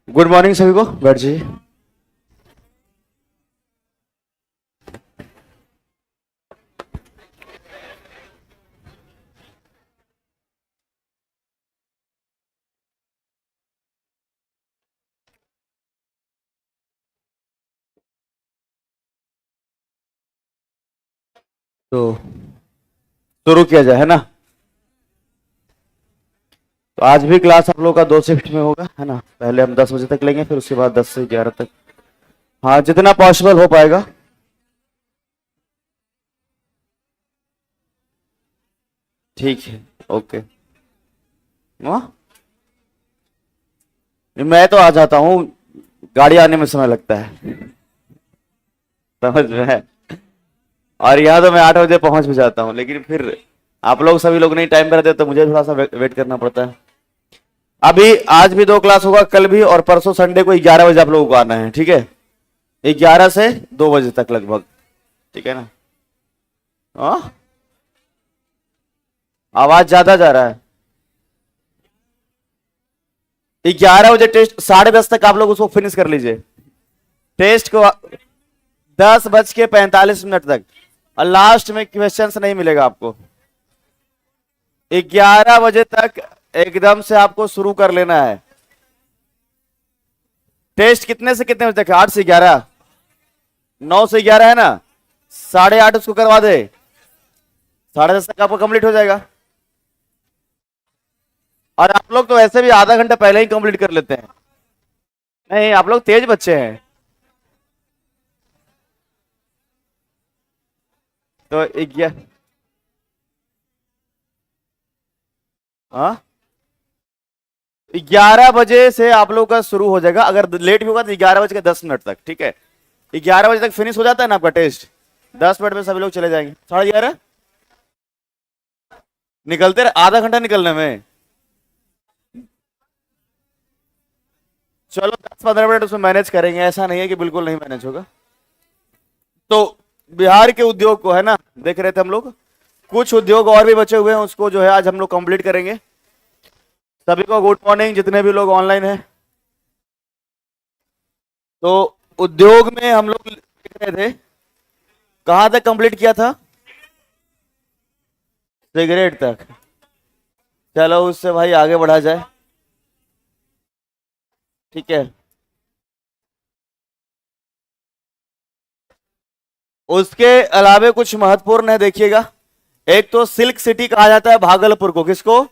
Good morning सभी को, बैठ जाइए। तो शुरू किया जाए, है ना। तो आज भी क्लास आप लोगों का 2 शिफ्ट में होगा, है ना। पहले हम 10 बजे तक लेंगे, फिर उसके बाद 10 से 11 तक। हाँ, जितना पॉसिबल हो पाएगा। ठीक है, ओके। हाँ, मैं तो आ जाता हूँ, गाड़ी आने में समय लगता है, समझ में। और यहाँ तो मैं 8 बजे पहुंच भी जाता हूँ, लेकिन फिर आप लोग सभी लोग नहीं टाइम पे रहते तो मुझे थोड़ा सा वेट करना पड़ता है। अभी आज भी 2 क्लास होगा, कल भी, और परसों संडे को 11 बजे आप लोगों को आना है, ठीक है। 11 से 2 बजे तक लगभग, ठीक है ना। हाँ, आवाज ज्यादा जा रहा है। 11 बजे टेस्ट, 10:30 तक आप लोग उसको फिनिश कर लीजिए टेस्ट को। 10:45 तक, और लास्ट में क्वेश्चंस नहीं मिलेगा आपको। 11 बजे तक एकदम से आपको शुरू कर लेना है। टेस्ट कितने से कितने बजे तक है? 8 से 11, 9 से 11 है ना। 8:30 उसको करवा दे, 10:30 तक आपको कंप्लीट हो जाएगा। और आप लोग तो ऐसे भी आधा घंटा पहले ही कंप्लीट कर लेते हैं। नहीं, आप लोग तेज बच्चे हैं। तो 11 बजे से आप लोग का शुरू हो जाएगा। अगर लेट भी होगा तो 11 बज के 10 मिनट तक, ठीक है। 11 बजे तक फिनिश हो जाता है ना आपका टेस्ट। 10 मिनट में सभी लोग चले जाएंगे। 11:30 निकलते रहे, आधा घंटा निकलने में। चलो 10-15 मिनट उसमें मैनेज करेंगे, ऐसा नहीं है कि बिल्कुल नहीं मैनेज होगा। तो बिहार के उद्योग को, है ना, देख रहे थे हम लोग। कुछ उद्योग और भी बचे हुए हैं, उसको जो है आज हम लोग कंप्लीट करेंगे। सभी को गुड मॉर्निंग, जितने भी लोग ऑनलाइन हैं। तो उद्योग में हम लोग देख रहे थे, कहां तक कंप्लीट किया था? सिगरेट तक। चलो उससे भाई आगे बढ़ा जाए, ठीक है। उसके अलावे कुछ महत्वपूर्ण है, देखिएगा। एक तो सिल्क सिटी कहा जाता है भागलपुर को, किसको?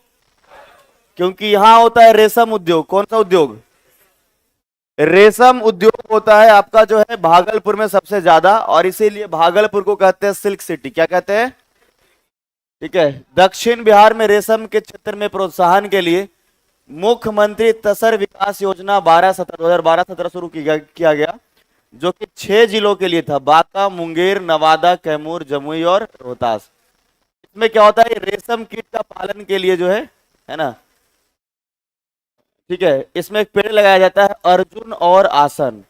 क्योंकि यहां होता है रेशम उद्योग। कौन सा उद्योग? रेशम उद्योग होता है आपका जो है भागलपुर में सबसे ज्यादा, और इसीलिए भागलपुर को कहते हैं सिल्क सिटी। क्या कहते हैं? ठीक है। दक्षिण बिहार में रेशम के क्षेत्र में प्रोत्साहन के लिए मुख्यमंत्री तसर विकास योजना 2012-17 शुरू किया गया, जो कि 6 जिलों के लिए था: बांका, मुंगेर, नवादा, कैमूर, जमुई और रोहतास। इसमें क्या होता है? रेशम कीट का पालन के लिए जो है ना, ठीक है, इसमें एक पेड़ लगाया जाता है, अर्जुन और आसन।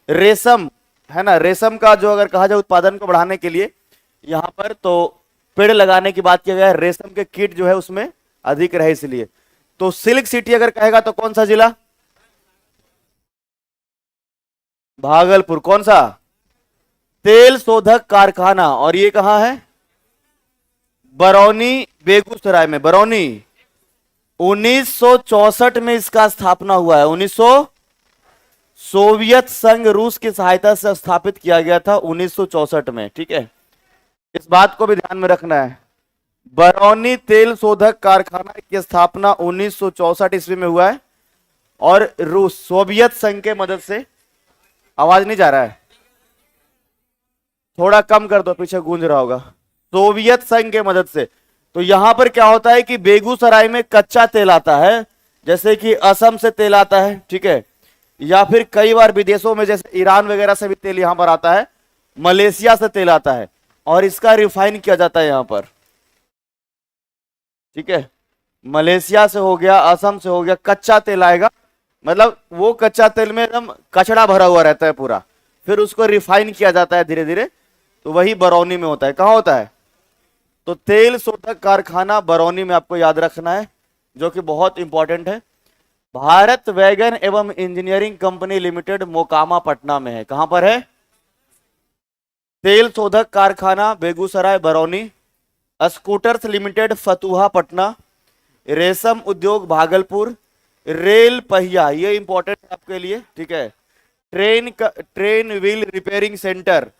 रेशम, है ना, रेशम का जो अगर कहा जाए उत्पादन को बढ़ाने के लिए यहां पर तो पेड़ लगाने की बात किया गया है। रेशम के कीट जो है उसमें अधिक रहे, इसलिए। तो सिल्क सिटी अगर कहेगा तो कौन सा जिला? भागलपुर। कौन सा? तेल शोधक कारखाना। और ये कहां है? बरौनी, बेगूसराय में। बरौनी 1964 में इसका स्थापना हुआ है। 1900 सोवियत संघ रूस की सहायता से स्थापित किया गया था 1964 में, ठीक है। इस बात को भी ध्यान में रखना है। बरौनी तेल शोधक कारखाना की स्थापना 1964 ईस्वी में हुआ है, और रूस, सोवियत संघ के मदद से। आवाज नहीं जा रहा है? थोड़ा कम कर दो, पीछे गूंज रहा होगा। सोवियत संघ के मदद से। तो यहां पर क्या होता है कि बेगूसराय में कच्चा तेल आता है, जैसे कि असम से तेल आता है, ठीक है, या फिर कई बार विदेशों में जैसे ईरान वगैरह से भी तेल यहां पर आता है, मलेशिया से तेल आता है, और इसका रिफाइन किया जाता है यहां पर, ठीक है। मलेशिया से हो गया, असम से हो गया, कच्चा तेल आएगा, मतलब वो कच्चा तेल में एकदम कचड़ा भरा हुआ रहता है पूरा, फिर उसको रिफाइन किया जाता है धीरे धीरे। तो वही बरौनी में होता है। कहां होता है? तो तेल शोधक कारखाना बरौनी में, आपको याद रखना है, जो कि बहुत इंपॉर्टेंट है। भारत वैगन एवं engineering company limited Mokama Patna में है। कहां पर है? तेल शोधक कारखाना बेगूसराय बरौनी, स्कूटर्स लिमिटेड फतुहा पटना, रेशम उद्योग भागलपुर, रेल पहिया, ये इंपॉर्टेंट है आपके लिए, ठीक है, ट्रेन व्हील रिपेयरिंग सेंटर,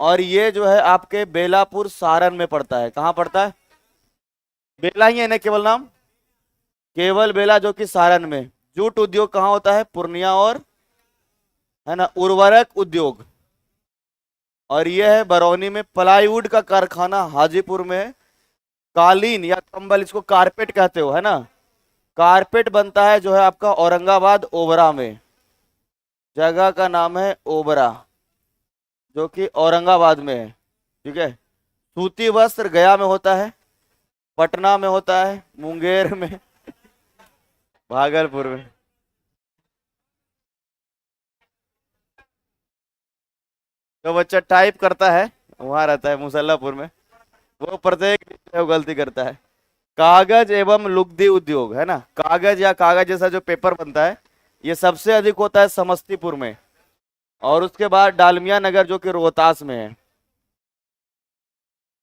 और ये जो है आपके बेलापुर सारण में पड़ता है। कहां पड़ता है? बेला ही है ना केवल नाम? केवल बेला जो कि सारण में। जूट उद्योग कहाँ होता है? पूर्णिया और, है ना, उर्वरक उद्योग, और यह है बरौनी में। प्लाईवुड का कारखाना हाजीपुर में है। कालीन या कंबल, इसको कारपेट कहते हो, है ना, कारपेट बनता है जो है आपका औरंगाबाद ओबरा में। जगह का नाम है ओबरा, जो कि औरंगाबाद में है, ठीक है। सूती वस्त्र गया में होता है, पटना में होता है, मुंगेर में, भागलपुर में। जो बच्चा टाइप करता है वहां रहता है मुसल्लापुर में, वो प्रत्येक वो गलती करता है। कागज एवं लुगदी उद्योग, है ना, कागज या कागज जैसा जो पेपर बनता है, ये सबसे अधिक होता है समस्तीपुर में, और उसके बाद डालमिया नगर जो कि रोहतास में है,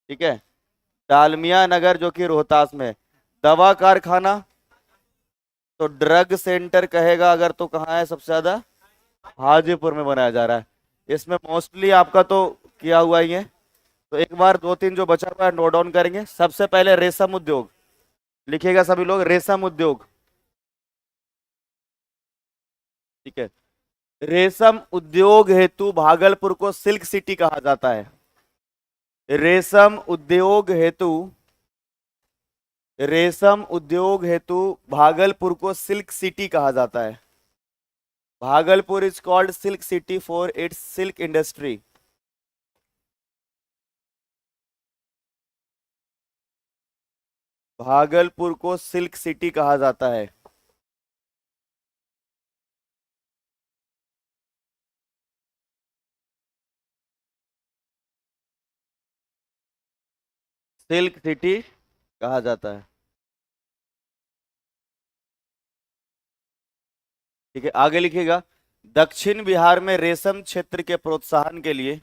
ठीक है, डालमिया नगर जो कि रोहतास में है। दवा कारखाना, तो ड्रग सेंटर कहेगा अगर तो कहाँ है सबसे ज्यादा? हाजीपुर में बनाया जा रहा है। इसमें मोस्टली आपका तो किया हुआ ही है, तो एक बार दो तीन जो बचा हुआ है नोट डाउन करेंगे। सबसे पहले रेशम उद्योग लिखिएगा सभी लोग, रेशम उद्योग, ठीक है। रेशम उद्योग हेतु भागलपुर को सिल्क सिटी कहा जाता है। रेशम उद्योग हेतु, रेशम उद्योग हेतु भागलपुर को सिल्क सिटी कहा जाता है। Bhagalpur is called silk city for its silk industry. Bhagalpur को सिल्क सिटी कहा जाता है। सिल्क सिटी कहा जाता है, ठीक है। आगे लिखिएगा, दक्षिण बिहार में रेशम क्षेत्र के प्रोत्साहन के लिए,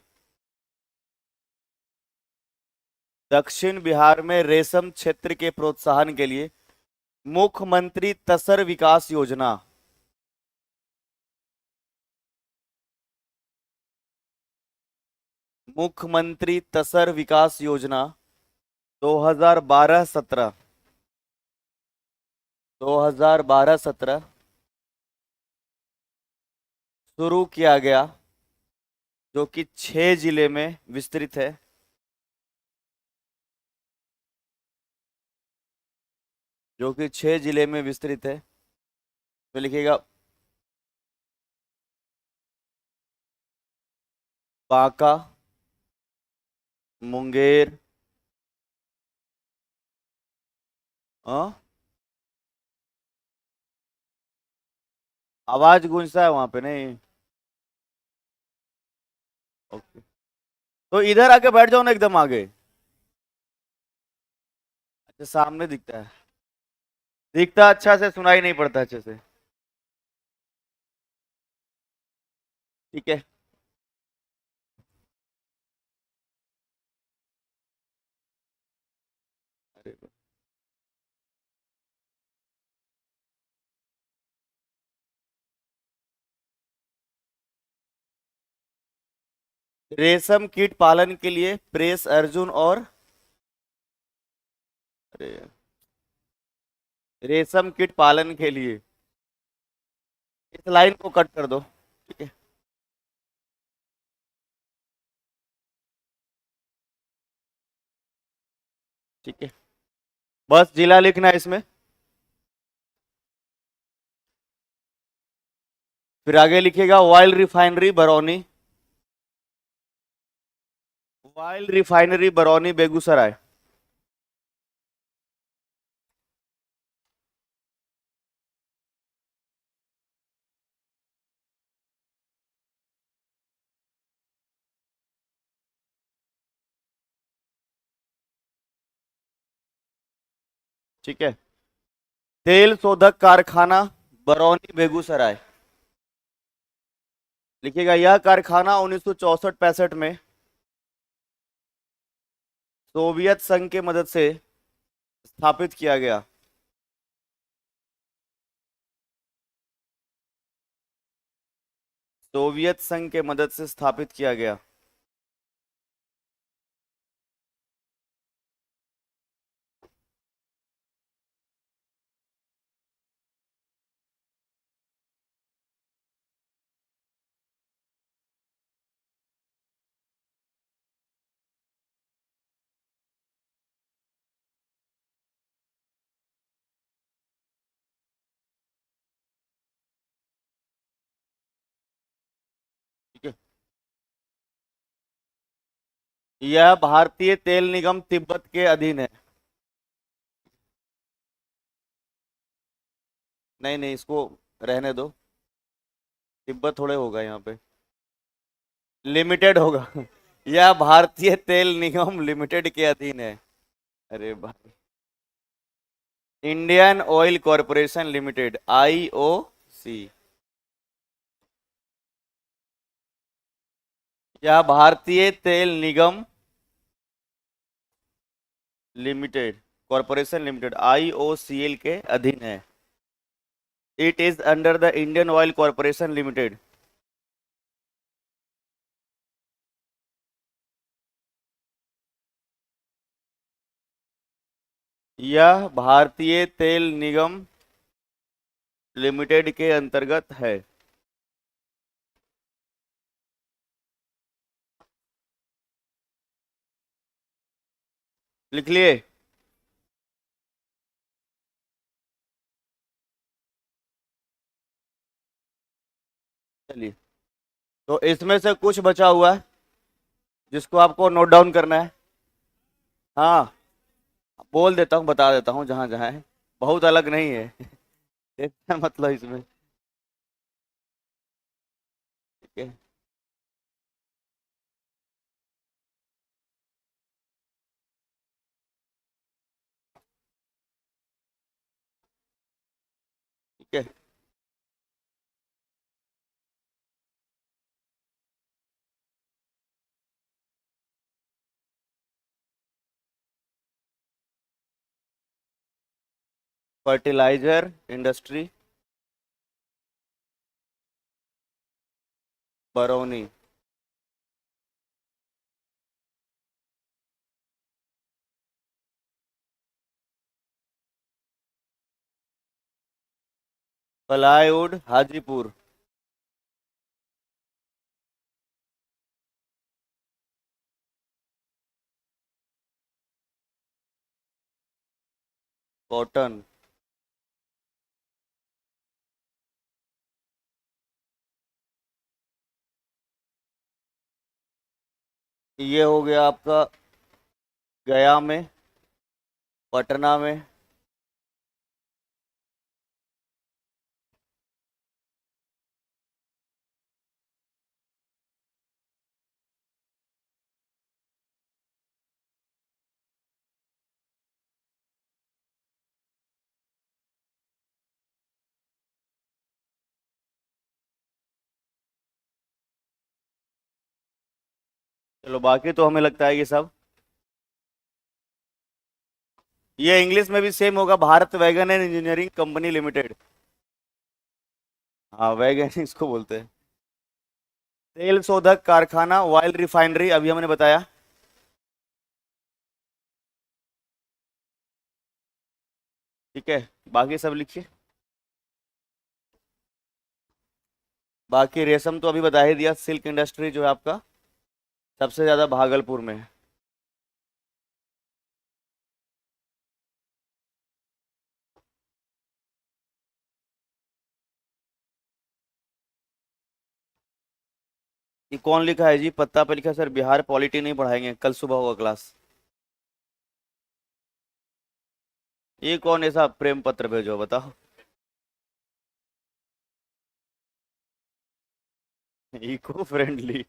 दक्षिण बिहार में रेशम क्षेत्र के प्रोत्साहन के लिए मुख्यमंत्री तसर विकास योजना, मुख्यमंत्री तसर विकास योजना 2012-17, 2012-17 शुरू किया गया, जो कि 6 जिले में विस्तृत है। जो कि 6 जिले में विस्तृत है, तो लिखिएगा बांका, मुंगेर, हाँ, आवाज गूंजता है वहां पे नहीं? ओके, तो इधर आके बैठ जाओ ना एकदम आगे। अच्छा, सामने दिखता है? दिखता अच्छा से, सुनाई नहीं पड़ता अच्छे से, ठीक है। अरे, रेशम कीट पालन के लिए प्रेस अर्जुन और, अरे, रेशम कीट पालन के लिए, इस लाइन को कट कर दो, ठीक है, ठीक है। बस जिला लिखना है इसमें। फिर आगे लिखिएगा oil refinery Barauni, oil refinery Barauni Begusarai, ठीक है। तेल शोधक कारखाना बरौनी बेगूसराय। लिखिएगा, यह कारखाना 1964-65 में सोवियत संघ के मदद से स्थापित किया गया। सोवियत संघ के मदद से स्थापित किया गया। ठीक है, यह भारतीय तेल निगम तिब्बत के अधीन है। नहीं नहीं, इसको रहने दो, तिब्बत थोड़े होगा यहाँ पे, लिमिटेड होगा। यह भारतीय तेल निगम लिमिटेड के अधीन है। अरे भाई, Indian oil corporation limited, IOC। यह भारतीय तेल निगम लिमिटेड, कॉरपोरेशन लिमिटेड, IOCL के अधीन है। It is under the Indian oil corporation limited. यह भारतीय तेल निगम लिमिटेड के अंतर्गत है। लिख लिए? चलिए, तो इसमें से कुछ बचा हुआ है जिसको आपको नोट डाउन करना है। हाँ, बोल देता हूँ, बता देता हूँ जहां जहां है, बहुत अलग नहीं है। इसका मतलब इसमें, ठीक है। ठीक है, fertiliser industry, Barauni. Plywood Hajipur. Cotton. ये हो गया आपका गया में, पटना में, चलो बाकी तो हमें लगता है ये सब, ये इंग्लिश में भी सेम होगा, Bharat wagon and engineering company limited. हाँ, वैगन इसको बोलते हैं। तेल शोधक कारखाना, ऑयल रिफाइनरी, अभी हमने बताया। ठीक है, बाकी सब लिखिए। बाकी रेशम तो अभी बता ही दिया, सिल्क इंडस्ट्री जो है आपका सबसे ज्यादा भागलपुर में है। ये कौन लिखा है जी? पत्ता पे लिखा है सर, बिहार पॉलिटी नहीं पढ़ाएंगे, कल सुबह होगा क्लास। ये कौन ऐसा प्रेम पत्र भेजो बताओ? Eco friendly.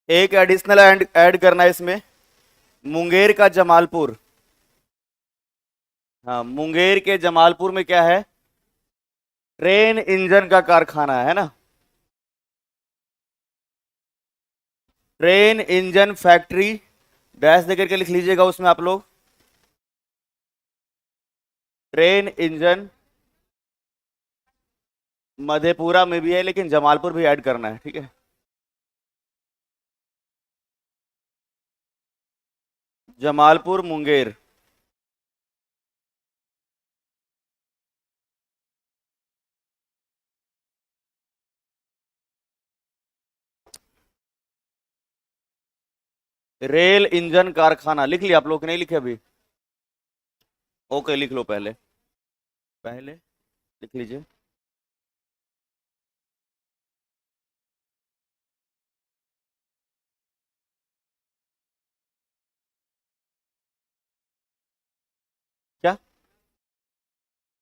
एक एडिशनल ऐड करना है इसमें, मुंगेर का जमालपुर। हाँ, मुंगेर के जमालपुर में क्या है? ट्रेन इंजन का कारखाना है ना। ट्रेन इंजन फैक्ट्री, डैश देकर के लिख लीजिएगा उसमें आप लोग। ट्रेन इंजन मधेपुरा में भी है, लेकिन जमालपुर भी ऐड करना है, ठीक है। जमालपुर मुंगेर। रेल इंजन कारखाना लिख लिया आप लोग कि नहीं लिखे अभी? ओके, लिख लो पहले, पहले लिख लीजिए। क्या?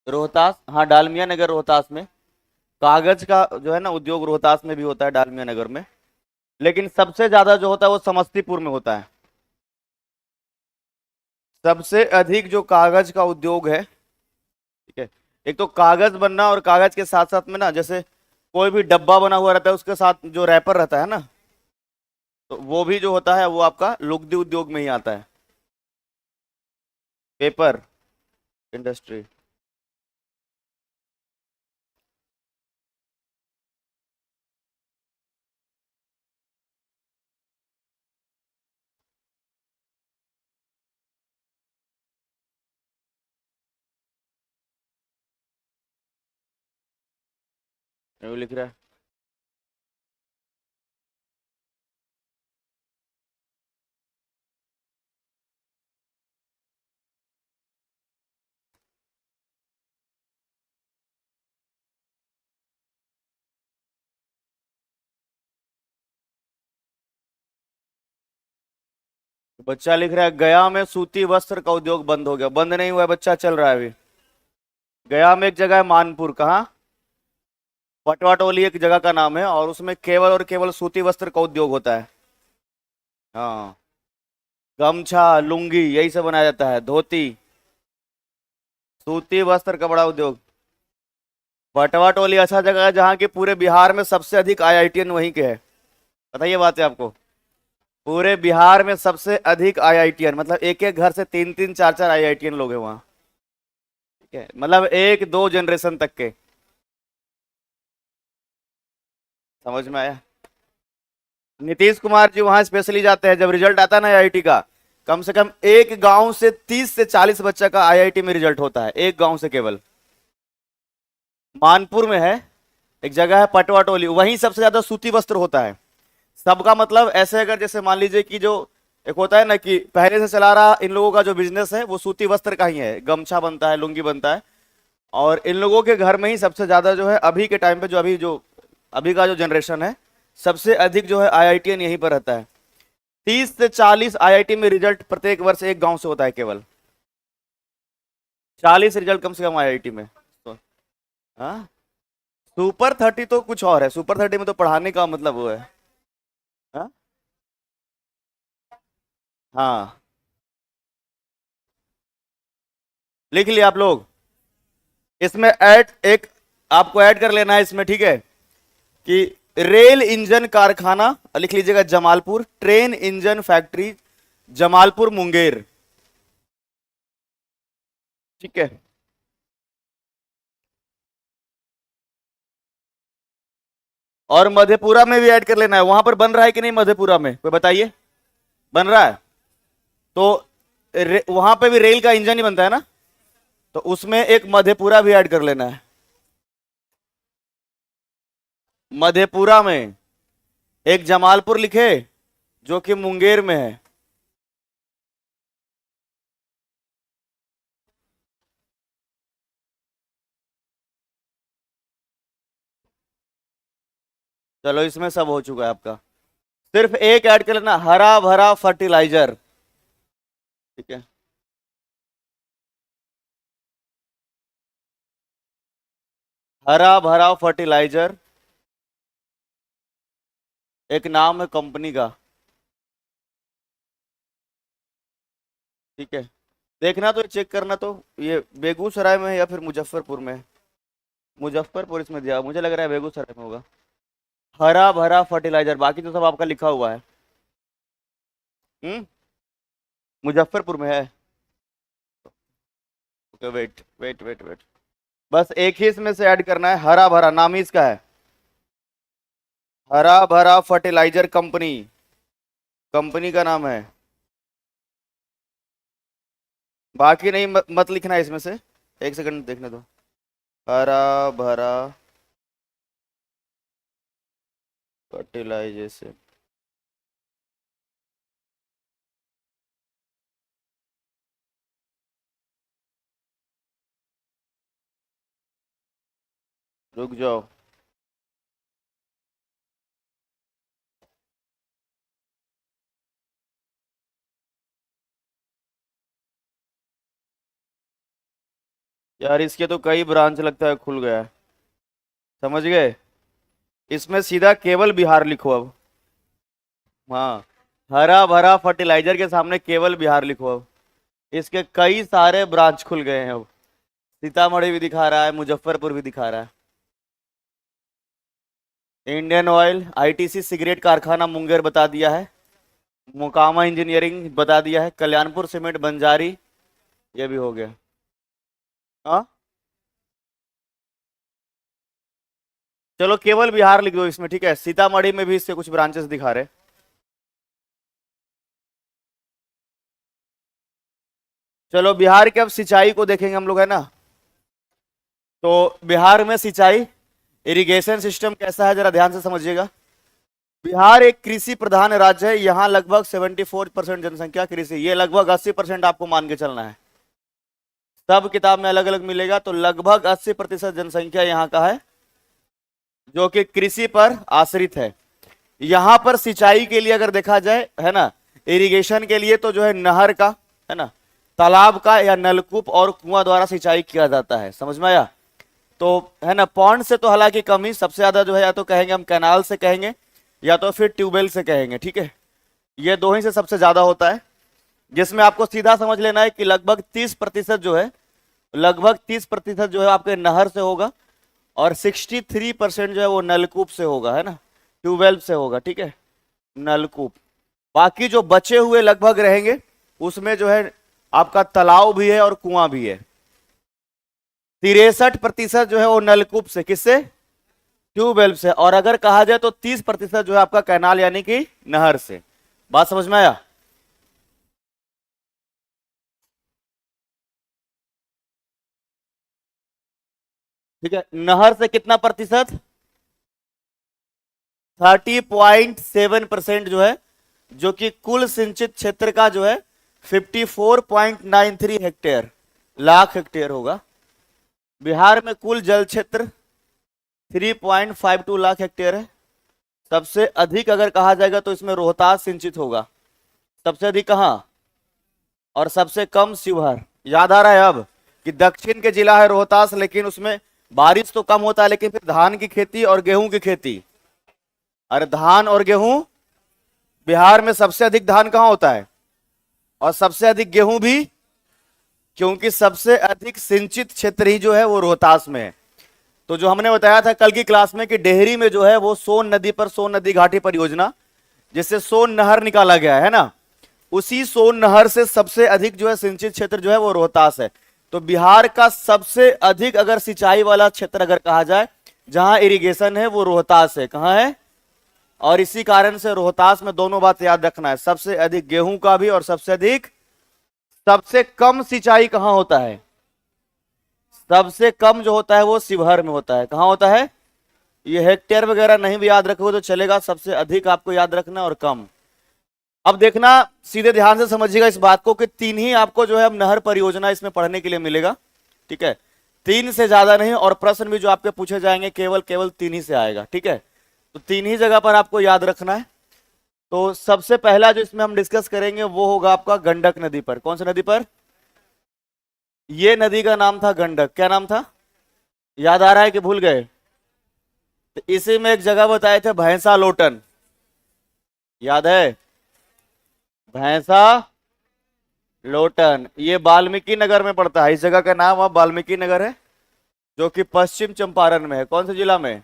रोहतास, हाँ डालमिया नगर रोहतास में। कागज का जो है ना उद्योग रोहतास में भी होता है, डालमिया नगर में। लेकिन सबसे ज्यादा जो होता है वो समस्तीपुर में होता है। सबसे अधिक जो कागज का उद्योग है, ठीक है। एक तो कागज बनना, और कागज के साथ साथ में ना, जैसे कोई भी डब्बा बना हुआ रहता है उसके साथ जो रैपर रहता है ना, तो वो भी जो होता है वो आपका लुगदी उद्योग में ही आता है। Paper industry. वो लिख रहा है। बच्चा लिख रहा है गया में सूती वस्त्र का उद्योग बंद हो गया। बंद नहीं हुआ है बच्चा, चल रहा है अभी। गया में एक जगह है मानपुर, कहाँ? पटवाटोली एक जगह का नाम है, और उसमें केवल और केवल सूती वस्त्र का उद्योग होता है। हाँ, गमछा लुंगी यही सब बनाया जाता है, धोती। सूती वस्त्र का बड़ा उद्योग। पटवाटोली ऐसा जगह है जहाँ की पूरे बिहार में सबसे अधिक आईआईटीएन वहीं के है। पता ये बात है आपको? पूरे बिहार में सबसे अधिक आईआईटीएन, मतलब एक एक घर से तीन तीन चार चार आईआईटीएन लोग हैं वहाँ, ठीक है। मतलब एक दो जनरेशन तक के। समझ में आया? नीतीश कुमार जी वहां स्पेशली जाते हैं, जब रिजल्ट आता है ना आईआईटी का, कम से कम एक गांव से 30 से 40 बच्चा का आईआईटी में रिजल्ट होता है, एक गांव से केवल। मानपुर में है एक जगह है पटवाटोली, वहीं सबसे ज्यादा सूती वस्त्र होता है सबका। मतलब ऐसे अगर जैसे मान लीजिए कि जो एक होता है ना कि पहले से चला रहा इन लोगों का जो बिजनेस है वो सूती वस्त्र का ही है, गमछा बनता है, लुंगी बनता है। और इन लोगों के घर में ही सबसे ज्यादा जो है अभी के टाइम पे, जो अभी का जो जनरेशन है, सबसे अधिक जो है आईआईटीएन यहीं पर रहता है। 30 से 40 आईआईटी में रिजल्ट प्रत्येक वर्ष एक गांव से होता है केवल। 40 रिजल्ट कम से कम आईआईटी में तो। हाँ, सुपर 30 तो कुछ और है, सुपर 30 में तो पढ़ाने का मतलब वो है। हाँ। हाँ, लिख लिया आप लोग? इसमें ऐड एक आपको ऐड कर लेना है इसमें, ठीक है, कि रेल इंजन कारखाना लिख लीजिएगा Jamalpur, train engine factory Jamalpur Munger, ठीक है। और मधेपुरा में भी ऐड कर लेना है, वहां पर बन रहा है कि नहीं मधेपुरा में, कोई बताइए? बन रहा है तो वहां पे भी रेल का इंजन ही बनता है ना, तो उसमें एक मधेपुरा भी ऐड कर लेना है। मधेपुरा में एक जमालपुर लिखे जो कि मुंगेर में है। चलो, इसमें सब हो चुका है आपका। सिर्फ एक ऐड कर लेना, हरा भरा फर्टिलाइजर, ठीक है। हरा भरा फर्टिलाइजर एक नाम है कंपनी का। ठीक है, देखना तो चेक करना, तो ये बेगूसराय में है या फिर मुजफ्फरपुर में है? मुजफ्फरपुर इसमें दिया, मुझे लग रहा है बेगूसराय में होगा। हरा भरा फर्टिलाइजर, बाकी तो सब आपका लिखा हुआ है। हम्म, मुजफ्फरपुर में है। Okay, wait wait wait wait, बस एक ही इसमें से ऐड करना है, हरा भरा नाम ही इसका है, हरा भरा फर्टिलाइजर कंपनी, कंपनी का नाम है। बाकी नहीं, मत लिखना है इसमें से, एक सेकंड देखने दो। हरा भरा फर्टिलाइजेशन, रुक जाओ। यार इसके तो कई ब्रांच लगता है खुल गया है, समझ गए? इसमें सीधा केवल बिहार लिखो अब। हाँ, हरा भरा फर्टिलाइजर के सामने केवल बिहार लिखो अब। इसके कई सारे ब्रांच खुल गए हैं अब, सीतामढ़ी भी दिखा रहा है, मुजफ्फरपुर भी दिखा रहा है। इंडियन ऑयल, आईटीसी सिगरेट कारखाना मुंगेर बता दिया है, मोकामा इंजीनियरिंग बता दिया है, कल्याणपुर सीमेंट बंजारी, ये भी हो गया। हाँ, चलो केवल बिहार लिख दो इसमें, ठीक है? सीतामढ़ी में भी इससे कुछ ब्रांचेस दिखा रहे। चलो बिहार के अब सिंचाई को देखेंगे हम लोग, है ना? तो बिहार में सिंचाई इरिगेशन सिस्टम कैसा है, जरा ध्यान से समझिएगा। बिहार एक कृषि प्रधान राज्य है, यहाँ लगभग 74% जनसंख्या कृषि, ये लगभग 80% आपको मान के चलना है। सब किताब में अलग अलग मिलेगा, तो लगभग 80% जनसंख्या यहाँ का है जो कि कृषि पर आश्रित है। यहाँ पर सिंचाई के लिए अगर देखा जाए, है ना, इरिगेशन के लिए तो जो है नहर का, है ना, तालाब का या नलकूप और कुआं द्वारा सिंचाई किया जाता है, समझ में आया? तो है ना, पॉन्ड से तो हालांकि कम ही, सबसे ज्यादा जो है या तो कहेंगे हम कैनाल से कहेंगे या तो फिर ट्यूबवेल से कहेंगे, ठीक है? ये दो ही से सबसे ज्यादा होता है, जिसमें आपको सीधा समझ लेना है कि लगभग 30% जो है, लगभग 30% जो है आपके नहर से होगा, और 63% जो है वो नलकूप से होगा, है ना, ट्यूबवेल से होगा, ठीक है, नलकूप। बाकी जो बचे हुए लगभग रहेंगे उसमें जो है आपका तालाब भी है और कुआं भी है। 63% जो है वो नलकूप से, किससे? ट्यूबवेल से। और अगर कहा जाए तो 30% जो है आपका कैनाल यानी कि नहर से। बात समझ में आया? ठीक है, नहर से कितना प्रतिशत? 30.7% जो है, जो कि कुल सिंचित क्षेत्र का जो है 54.93 हेक्टेयर, लाख हेक्टेयर होगा। बिहार में कुल जल क्षेत्र 3.52 लाख हेक्टेयर है। सबसे अधिक अगर कहा जाएगा तो इसमें रोहतास सिंचित होगा, सबसे अधिक कहां, और सबसे कम शिवहर। याद आ रहा है अब कि दक्षिण के जिला है रोहतास, लेकिन उसमें बारिश तो कम होता है, लेकिन फिर धान की खेती और गेहूं की खेती, अरे धान और गेहूं, बिहार में सबसे अधिक धान कहां होता है और सबसे अधिक गेहूं भी, क्योंकि सबसे अधिक सिंचित क्षेत्र ही जो है वो रोहतास में है। तो जो हमने बताया था कल की क्लास में कि डेहरी में जो है वो सोन नदी पर सोन नदी घाटी परियोजना, जिससे सोन नहर निकाला गया है ना, उसी सोन नहर से सबसे अधिक जो है सिंचित क्षेत्र जो है वो रोहतास है। तो बिहार का सबसे अधिक अगर सिंचाई वाला क्षेत्र अगर कहा जाए जहां इरिगेशन है वो रोहतास है। कहां है? और इसी कारण से रोहतास में दोनों बात याद रखना है, सबसे अधिक गेहूं का भी और सबसे अधिक, सबसे कम सिंचाई कहां होता है? सबसे कम जो होता है वो शिवहर में होता है। कहां होता है? ये हेक्टेयर वगैरह नहीं भी याद रखोगे तो चलेगा, सबसे अधिक आपको याद रखना और कम। अब देखना, सीधे ध्यान से समझिएगा इस बात को कि तीन ही आपको जो है अब नहर परियोजना इसमें पढ़ने के लिए मिलेगा, ठीक है? तीन से ज्यादा नहीं, और प्रश्न भी जो आपके पूछे जाएंगे केवल केवल तीन ही से आएगा, ठीक है? तो तीन ही जगह पर आपको याद रखना है। तो सबसे पहला जो इसमें हम डिस्कस करेंगे वो होगा आपका गंडक नदी पर। कौन सी नदी पर? ये नदी का नाम था गंडक। क्या नाम था? याद आ रहा है कि भूल गए? तो इसी में एक जगह बताए थे भैंसा लोटन, याद है? भैंसा लोटन, ये वाल्मीकि नगर में पड़ता है। इस जगह का नाम अब वाल्मीकि नगर है, जो कि पश्चिम चंपारण में है। कौन से जिला में?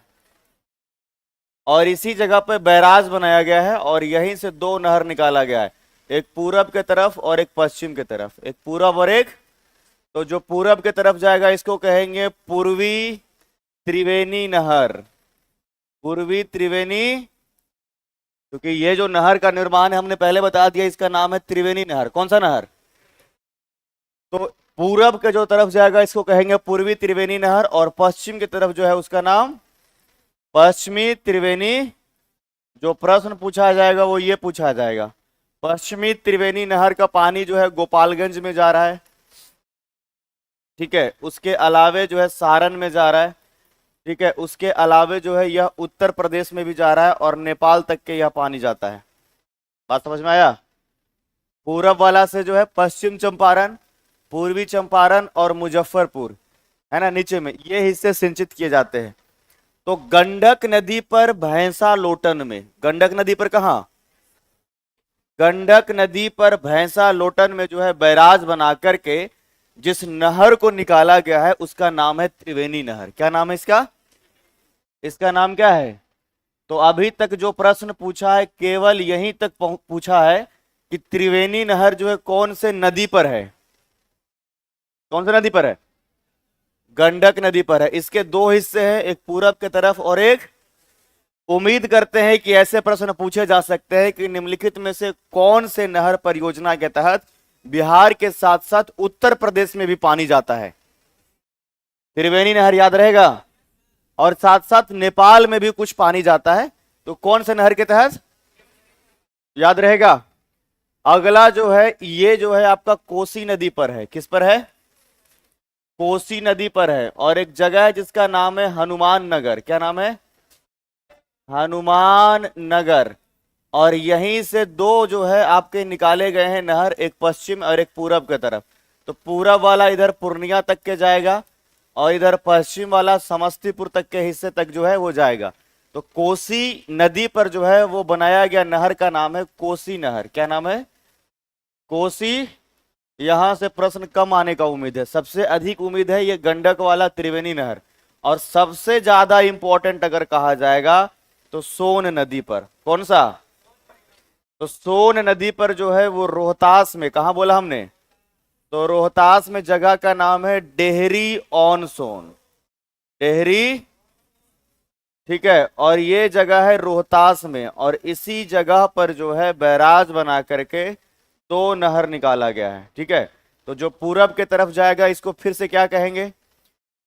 और इसी जगह पे बैराज बनाया गया है और यहीं से दो नहर निकाला गया है, एक पूरब के तरफ और एक पश्चिम के तरफ, एक पूरब और एक, तो जो पूरब के तरफ जाएगा इसको कहेंगे पूर्वी त्रिवेणी नहर। पूर्वी त्रिवेणी, क्योंकि ये जो नहर का निर्माण है हमने पहले बता दिया, इसका नाम है त्रिवेणी नहर। कौन सा नहर? तो पूरब के जो तरफ जाएगा इसको कहेंगे पूर्वी त्रिवेणी नहर, और पश्चिम की तरफ जो है उसका नाम पश्चिमी त्रिवेणी। जो प्रश्न पूछा जाएगा वो ये पूछा जाएगा, पश्चिमी त्रिवेणी नहर का पानी जो है गोपालगंज में जा रहा है, ठीक है, उसके अलावे जो है सारण में जा रहा है, ठीक है, उसके अलावे जो है यह उत्तर प्रदेश में भी जा रहा है और नेपाल तक के यह पानी जाता है। बात समझ में आया? पूरब वाला से जो है पश्चिम चंपारण, पूर्वी चंपारण और मुजफ्फरपुर, है ना, नीचे में ये हिस्से सिंचित किए जाते हैं। तो गंडक नदी पर भैंसा लोटन में, गंडक नदी पर कहा? गंडक नदी पर भैंसा लोटन में जो है बैराज बना करके जिस नहर को निकाला गया है उसका नाम है त्रिवेणी नहर। क्या नाम है इसका? इसका नाम क्या है? तो अभी तक जो प्रश्न पूछा है केवल यहीं तक पूछा है कि त्रिवेणी नहर जो है कौन से नदी पर है। कौन सी नदी पर है? गंडक नदी पर है। इसके दो हिस्से हैं, एक पूरब के तरफ और एक, उम्मीद करते हैं कि ऐसे प्रश्न पूछे जा सकते हैं कि निम्नलिखित में से कौन से नहर परियोजना के तहत बिहार के साथ साथ उत्तर प्रदेश में भी पानी जाता है। त्रिवेणी नहर याद रहेगा, और साथ साथ नेपाल में भी कुछ पानी जाता है। तो कौन से नहर के तहत याद रहेगा? अगला जो है ये जो है आपका कोसी नदी पर है। किस पर है? कोसी नदी पर है। और एक जगह है जिसका नाम है हनुमान नगर। क्या नाम है? हनुमान नगर। और यहीं से दो जो है आपके निकाले गए हैं नहर, एक पश्चिम और एक पूरब के तरफ। तो पूरब वाला इधर पूर्णिया तक के जाएगा और इधर पश्चिम वाला समस्तीपुर तक के हिस्से तक जो है वो जाएगा। तो कोसी नदी पर जो है वो बनाया गया नहर का नाम है कोसी नहर। क्या नाम है? कोसी। यहां से प्रश्न कम आने का उम्मीद है, सबसे अधिक उम्मीद है ये गंडक वाला त्रिवेणी नहर। और सबसे ज्यादा इंपॉर्टेंट अगर कहा जाएगा तो सोन नदी पर। कौन सा? तो सोन नदी पर जो है वो रोहतास में, कहा बोला हमने? तो रोहतास में जगह का नाम है डेहरी ऑन सोन। डेहरी, ठीक है, और ये जगह है रोहतास में। और इसी जगह पर जो है बैराज बना करके दो नहर निकाला गया है, ठीक है। तो जो पूरब के तरफ जाएगा इसको फिर से क्या कहेंगे?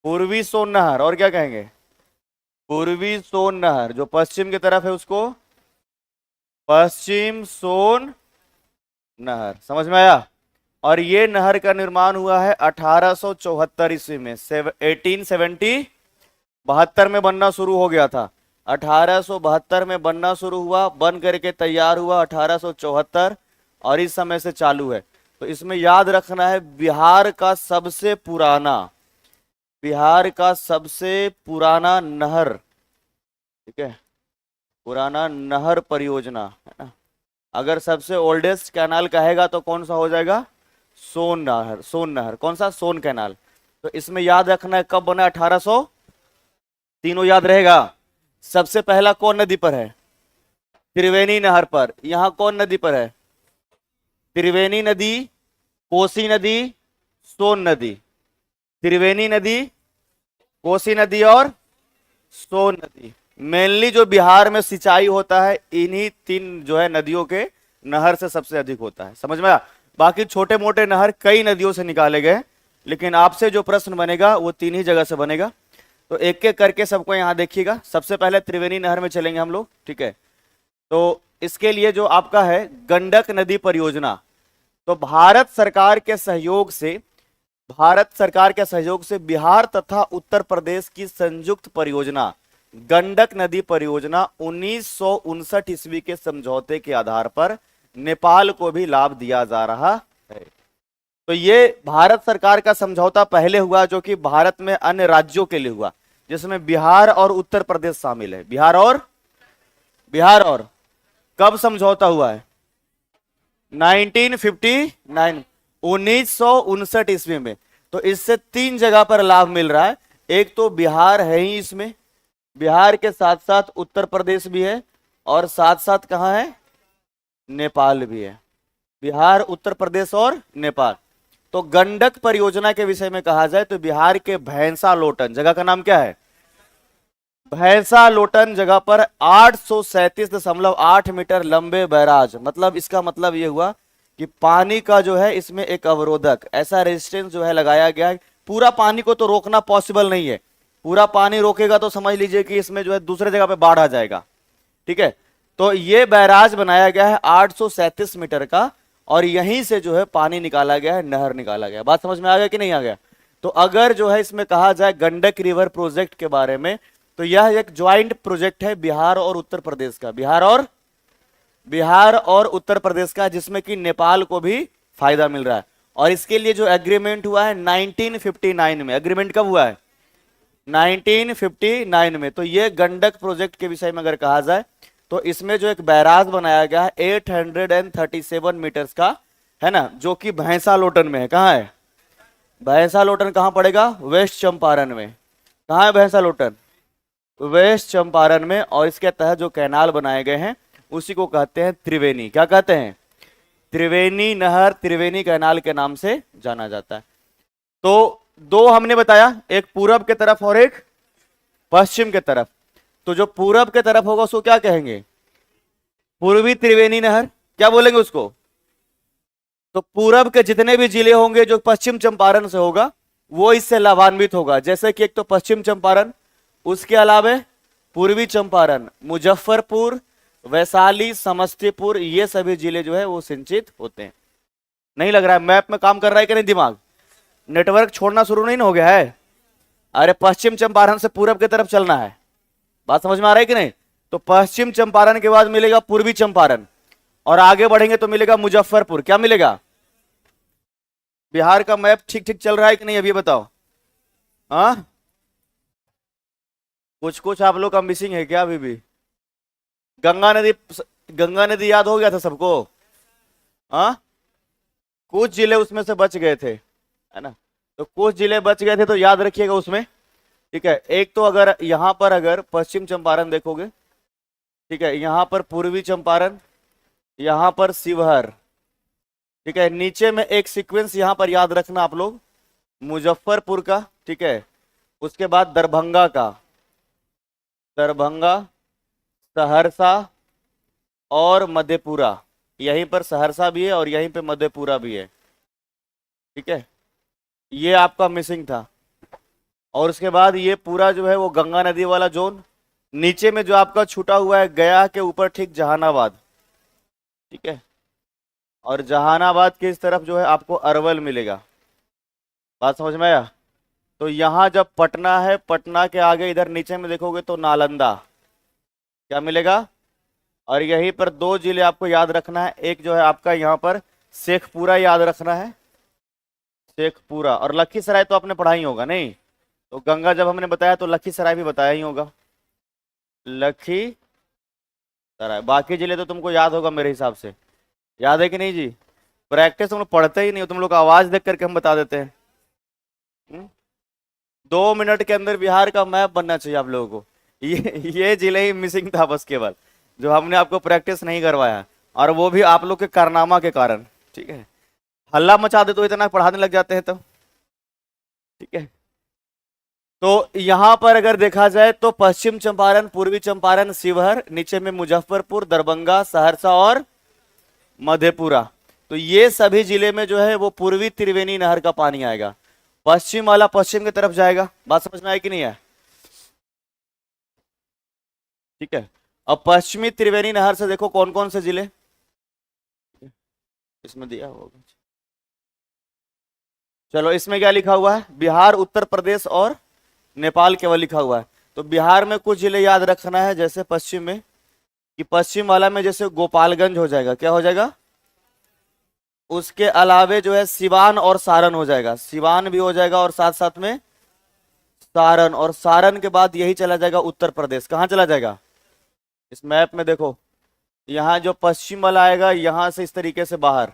पूर्वी सोन नहर। और क्या कहेंगे? पूर्वी सोन नहर। जो पश्चिम की तरफ है उसको पश्चिम सोन नहर। समझ में आया? और ये नहर का निर्माण हुआ है 1874 ईस्वी में। 1872 में बनना शुरू हो गया था। 1872 में बनना शुरू हुआ, बन करके तैयार हुआ 1874, और इस समय से चालू है। तो इसमें याद रखना है बिहार का सबसे पुराना नहर, ठीक है, पुराना नहर परियोजना, है ना। अगर सबसे ओल्डेस्ट कैनाल कहेगा तो कौन सा हो जाएगा? सोन नहर। सोन नहर कौन सा? सोन कैनाल। तो इसमें याद रखना है कब बना? 1800, तीनों याद रहेगा। सबसे पहला कौन नदी पर है? त्रिवेणी नहर पर। यहां कौन नदी पर है? त्रिवेणी नदी, कोसी नदी, सोन नदी। त्रिवेणी नदी, कोसी नदी और सोन नदी। मेनली जो बिहार में सिंचाई होता है इन्हीं तीन जो है नदियों के नहर से सबसे अधिक होता है। समझ में आया? बाकी छोटे मोटे नहर कई नदियों से निकाले गए, लेकिन आपसे जो प्रश्न बनेगा वो तीन ही जगह से बनेगा। तो एक एक करके सबको यहां देखिएगा। सबसे पहले त्रिवेणी नहर में चलेंगे हम लोग, ठीक है। तो इसके लिए जो आपका है गंडक नदी परियोजना, तो भारत सरकार के सहयोग से बिहार तथा उत्तर प्रदेश की संयुक्त परियोजना गंडक नदी परियोजना 1959 ईस्वी के समझौते के आधार पर नेपाल को भी लाभ दिया जा रहा है। तो ये भारत सरकार का समझौता पहले हुआ जो कि भारत में अन्य राज्यों के लिए हुआ, जिसमें बिहार और उत्तर प्रदेश शामिल है। बिहार और कब समझौता हुआ है? 1959। 1959 ईस्वी में। तो इससे 3 जगह पर लाभ मिल रहा है। एक तो बिहार है ही इसमें, बिहार के साथ साथ उत्तर प्रदेश भी है, और साथ साथ कहां है, नेपाल भी है। बिहार, उत्तर प्रदेश और नेपाल। तो गंडक परियोजना के विषय में कहा जाए तो बिहार के भैंसा लोटन, जगह का नाम क्या है, भैंसा लोटन जगह पर 837.8 मीटर लंबे बैराज, मतलब इसका मतलब यह हुआ कि पानी का जो है इसमें एक अवरोधक, ऐसा रेजिस्टेंस जो है लगाया गया है। पूरा पानी को तो रोकना पॉसिबल नहीं है, पूरा पानी रोकेगा तो समझ लीजिए कि इसमें जो है दूसरे जगह पे बाढ़ आ जाएगा। ठीक है, तो ये बैराज बनाया गया है 837 मीटर का, और यहीं से जो है पानी निकाला गया है, नहर निकाला गया। बात समझ में आ गया कि नहीं आ गया। तो अगर जो है इसमें कहा जाए गंडक रिवर प्रोजेक्ट के बारे में, तो यह एक ज्वाइंट प्रोजेक्ट है बिहार और उत्तर प्रदेश का, बिहार और उत्तर प्रदेश का, जिसमें कि नेपाल को भी फायदा मिल रहा है। और इसके लिए जो एग्रीमेंट हुआ है 1959 में, एग्रीमेंट कब हुआ है, 1959 में। तो ये गंडक प्रोजेक्ट के विषय में अगर कहा जाए तो इसमें जो एक बैराज बनाया गया है 837 मीटर्स का, है ना, जो कि भैंसा लोटन में है। कहां है भैंसा लोटन, कहां पड़ेगा, वेस्ट चंपारण में। कहां है भैंसा लोटन, वेस्ट चंपारण में। और इसके तहत जो कैनाल बनाए गए हैं उसी को कहते हैं त्रिवेणी। क्या कहते हैं, त्रिवेणी नहर, त्रिवेणी कैनाल के नाम से जाना जाता है। तो 2 हमने बताया, एक पूरब के तरफ और एक पश्चिम के तरफ। तो जो पूरब के तरफ होगा उसको क्या कहेंगे, पूर्वी त्रिवेणी नहर, क्या बोलेंगे उसको। तो पूरब के जितने भी जिले होंगे जो पश्चिम चंपारण से होगा वो इससे लाभान्वित होगा। जैसे कि एक तो पश्चिम चंपारण, उसके अलावा पूर्वी चंपारण, मुजफ्फरपुर, वैशाली, समस्तीपुर, ये सभी जिले जो है वो सिंचित होते हैं। नहीं लग रहा है मैप में काम कर रहा है कि नहीं दिमाग, नेटवर्क छोड़ना शुरू नहीं हो गया है। अरे पश्चिम चंपारण से पूरब की तरफ चलना है, बात समझ में आ रहा है कि नहीं। तो पश्चिम चंपारण के बाद मिलेगा पूर्वी चंपारण, और आगे बढ़ेंगे तो मिलेगा मुजफ्फरपुर। क्या मिलेगा, बिहार का मैप ठीक ठीक चल रहा है कि नहीं, अभी बताओ। हाँ, कुछ कुछ आप लोग का मिसिंग है क्या अभी भी। गंगा नदी याद हो गया था सबको। हाँ, कुछ जिले उसमें से बच गए थे, है ना। तो कुछ जिले बच गए थे तो याद रखिएगा उसमें। ठीक है, एक तो अगर यहां पर अगर पश्चिम चंपारण देखोगे, ठीक है, यहां पर पूर्वी चंपारण, यहां पर शिवहर। ठीक है, नीचे में एक सीक्वेंस यहां पर याद रखना आप लोग, मुजफ्फरपुर का, ठीक है, उसके बाद दरभंगा का, दरभंगा, सहरसा और मधेपुरा। यहीं पर सहरसा भी है और यहीं पे मधेपुरा भी है। ठीक है, ये आपका मिसिंग था। और उसके बाद ये पूरा जो है वो गंगा नदी वाला जोन, नीचे में जो आपका छूटा हुआ है गया के ऊपर ठीक जहानाबाद। ठीक है, और जहानाबाद के इस तरफ जो है आपको अरवल मिलेगा। बात समझ में आया। तो यहां जब पटना है, पटना के आगे इधर नीचे में देखोगे तो नालंदा, क्या मिलेगा। और यहीं पर 2 जिले आपको याद रखना है, एक जो है आपका यहाँ पर शेखपुरा याद रखना है, शेखपुरा। और लखीसराय तो आपने पढ़ा ही होगा नहीं, तो गंगा जब हमने बताया तो लखीसराय भी बताया ही होगा, लखीसराय। बाकी जिले तो तुमको याद होगा मेरे हिसाब से, याद है कि नहीं जी। प्रैक्टिस तुम लोग पढ़ते ही नहीं हो, तुम लोग आवाज देख करके हम बता देते हैं। 2 मिनट के अंदर बिहार का मैप बनना चाहिए आप लोगों को। ये जिले ही मिसिंग था बस, केवल जो हमने आपको प्रैक्टिस नहीं करवाया, और वो भी आप लोग के कारनामा के कारण। ठीक है, हल्ला मचा दे तो इतना पढ़ाने लग जाते हैं तो। ठीक है, तो यहां पर अगर देखा जाए तो पश्चिम चंपारण, पूर्वी चंपारण, शिवहर, नीचे में मुजफ्फरपुर, दरभंगा, सहरसा और मधेपुरा। तो ये सभी जिले में जो है वो पूर्वी त्रिवेणी नहर का पानी आएगा। पश्चिम वाला पश्चिम की तरफ जाएगा। बात समझ में आई कि नहीं है। ठीक है, अब पश्चिमी त्रिवेणी नहर से देखो कौन कौन से जिले इसमें दिया होगा। चलो, इसमें क्या लिखा हुआ है, बिहार, उत्तर प्रदेश और नेपाल केवल लिखा हुआ है। तो बिहार में कुछ जिले याद रखना है, जैसे पश्चिम में, कि पश्चिम वाला में जैसे गोपालगंज हो जाएगा, क्या हो जाएगा। उसके अलावे जो है सिवान और सारण हो जाएगा, सिवान भी हो जाएगा, और साथ साथ में सारण। और सारण के बाद यही चला जाएगा उत्तर प्रदेश। कहां चला जाएगा, इस मैप में देखो, यहां जो पश्चिम वाला आएगा यहां से इस तरीके से बाहर,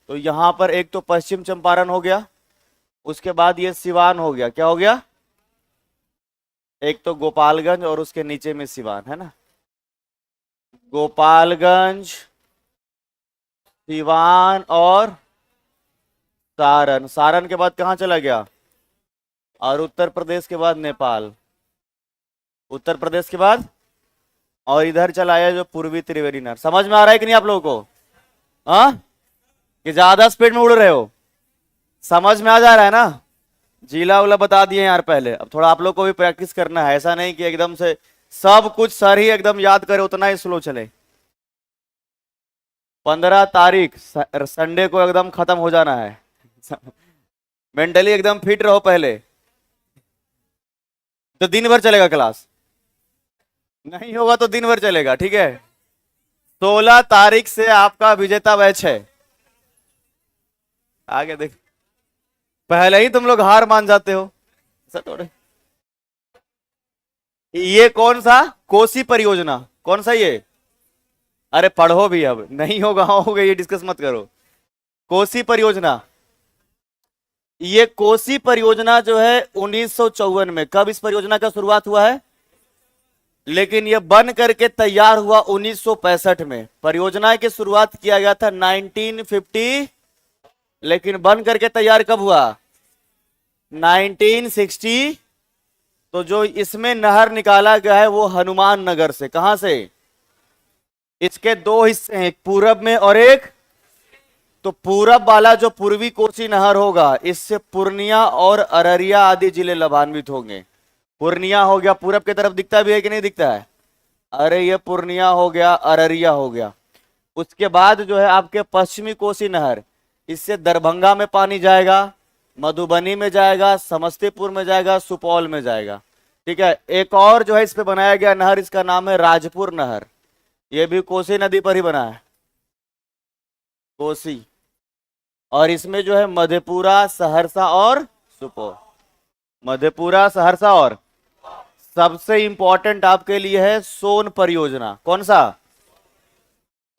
तो यहां पर एक तो पश्चिम चंपारण हो गया, उसके बाद ये सिवान हो गया। क्या हो गया? एक तो गोपालगंज और उसके नीचे में सिवान है ना। गोपालगंज, सिवान और सारण। सारण के बाद कहां चला गया? और उत्तर प्रदेश के बाद नेपाल। उत्तर प्रदेश के बाद और इधर चला आया जो पूर्वी त्रिवेणी नहर। समझ में आ रहा है कि नहीं आप लोगों को? हाँ, कि ज्यादा स्पीड में उड़ रहे हो? समझ में आ जा रहा है ना? जिला उला बता दिए यार पहले। अब थोड़ा आप लोग को भी प्रैक्टिस करना है, ऐसा नहीं कि एकदम से सब कुछ सर ही एकदम याद करे, उतना ही स्लो चले। 15 तारीख संडे को एकदम खत्म हो जाना है। मेंटली एकदम फिट रहो पहले। तो दिन भर चलेगा क्लास, नहीं होगा तो दिन भर चलेगा, ठीक है। 16 तारीख से आपका विजेता बैच है। आगे देख, पहले ही तुम लोग हार मान जाते हो थोड़े। ये कौन सा कोसी परियोजना? कौन सा ये? अरे पढ़ो भी, अब नहीं होगा होगा ये डिस्कस मत करो। कोसी परियोजना, ये कोसी परियोजना जो है 1954 में, कब इस परियोजना का शुरुआत हुआ है? लेकिन ये बन करके तैयार हुआ 1965 में। परियोजना की शुरुआत किया गया था 1950, लेकिन बन करके तैयार कब हुआ? 1960। तो जो इसमें नहर निकाला गया है वो हनुमान नगर से। कहां से? इसके दो हिस्से हैं, एक पूरब में और एक, तो पूरब वाला जो पूर्वी कोसी नहर होगा, इससे पूर्णिया और अररिया आदि जिले लाभान्वित होंगे। पूर्णिया हो गया, पूरब की तरफ दिखता भी है कि नहीं दिखता है? अरे ये पूर्णिया हो गया, अररिया हो गया। उसके बाद जो है आपके पश्चिमी कोसी नहर, इससे दरभंगा में पानी जाएगा, मधुबनी में जाएगा, समस्तीपुर में जाएगा, सुपौल में जाएगा, ठीक है। एक और जो है इस पे बनाया गया नहर, इसका नाम है राजपुर नहर। ये भी कोसी नदी पर ही बना है, कोसी। और इसमें जो है मधेपुरा, सहरसा और सुपौल। मधेपुरा, सहरसा और सबसे इंपॉर्टेंट आपके लिए है सोन परियोजना। कौन सा?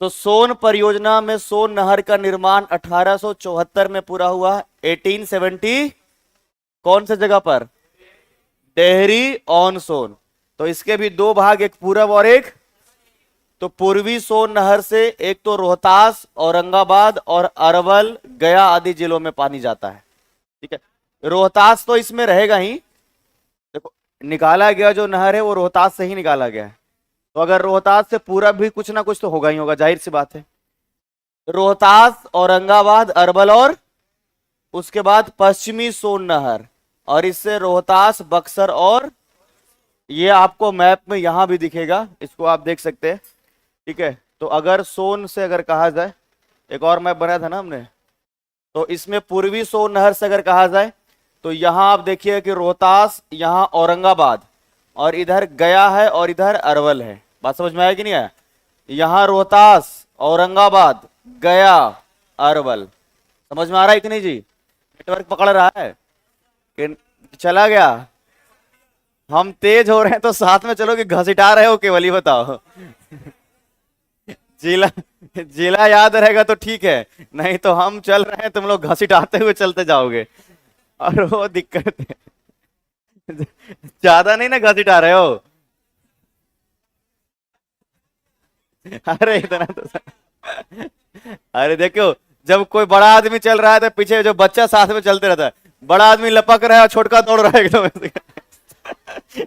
तो सोन परियोजना में सोन नहर का निर्माण 1874 में पूरा हुआ। 1870 कौन से जगह पर? डेहरी ऑन सोन। तो इसके भी दो भाग, एक पूरब और एक, तो पूर्वी सोन नहर से एक तो रोहतास, औरंगाबाद और अरवल, गया आदि जिलों में पानी जाता है, ठीक है। रोहतास तो इसमें रहेगा ही। देखो, निकाला गया जो नहर है वो रोहतास से ही निकाला गया है, तो अगर रोहतास से पूरब भी कुछ ना कुछ तो होगा ही होगा, जाहिर सी बात है। रोहतास, औरंगाबाद, अरवल और उसके बाद पश्चिमी सोन नहर, और इससे रोहतास, बक्सर और, ये आपको मैप में यहां भी दिखेगा, इसको आप देख सकते हैं, ठीक है। तो अगर सोन से अगर कहा जाए, एक और मैप बनाया था ना हमने, तो इसमें पूर्वी सोन नहर से अगर कहा जाए तो यहां आप देखिए कि रोहतास, यहां औरंगाबाद, और इधर गया है और इधर अरवल है। बात समझ में आया कि नहीं आया? यहां रोहतास, औरंगाबाद, गया, अरवल। समझ में आ रहा है कि नहीं जी? नेटवर्क पकड़ रहा है कि चला गया? हम तेज हो रहे हैं तो साथ में चलो कि घसीटा रहे हो केवल, ही बताओ। जिला जिला याद रहेगा तो ठीक है, नहीं तो हम चल रहे हैं, तुम लोग घसीटाते हुए चलते जाओगे, और वो दिक्कत है। ज्यादा नहीं ना घसीटा रहे हो? अरे इतना तो अरे देखो, जब कोई बड़ा आदमी चल रहा है तो पीछे जो बच्चा साथ में चलते रहता है, बड़ा आदमी लपक रहा है और छोटका दौड़ रहा है एकदम।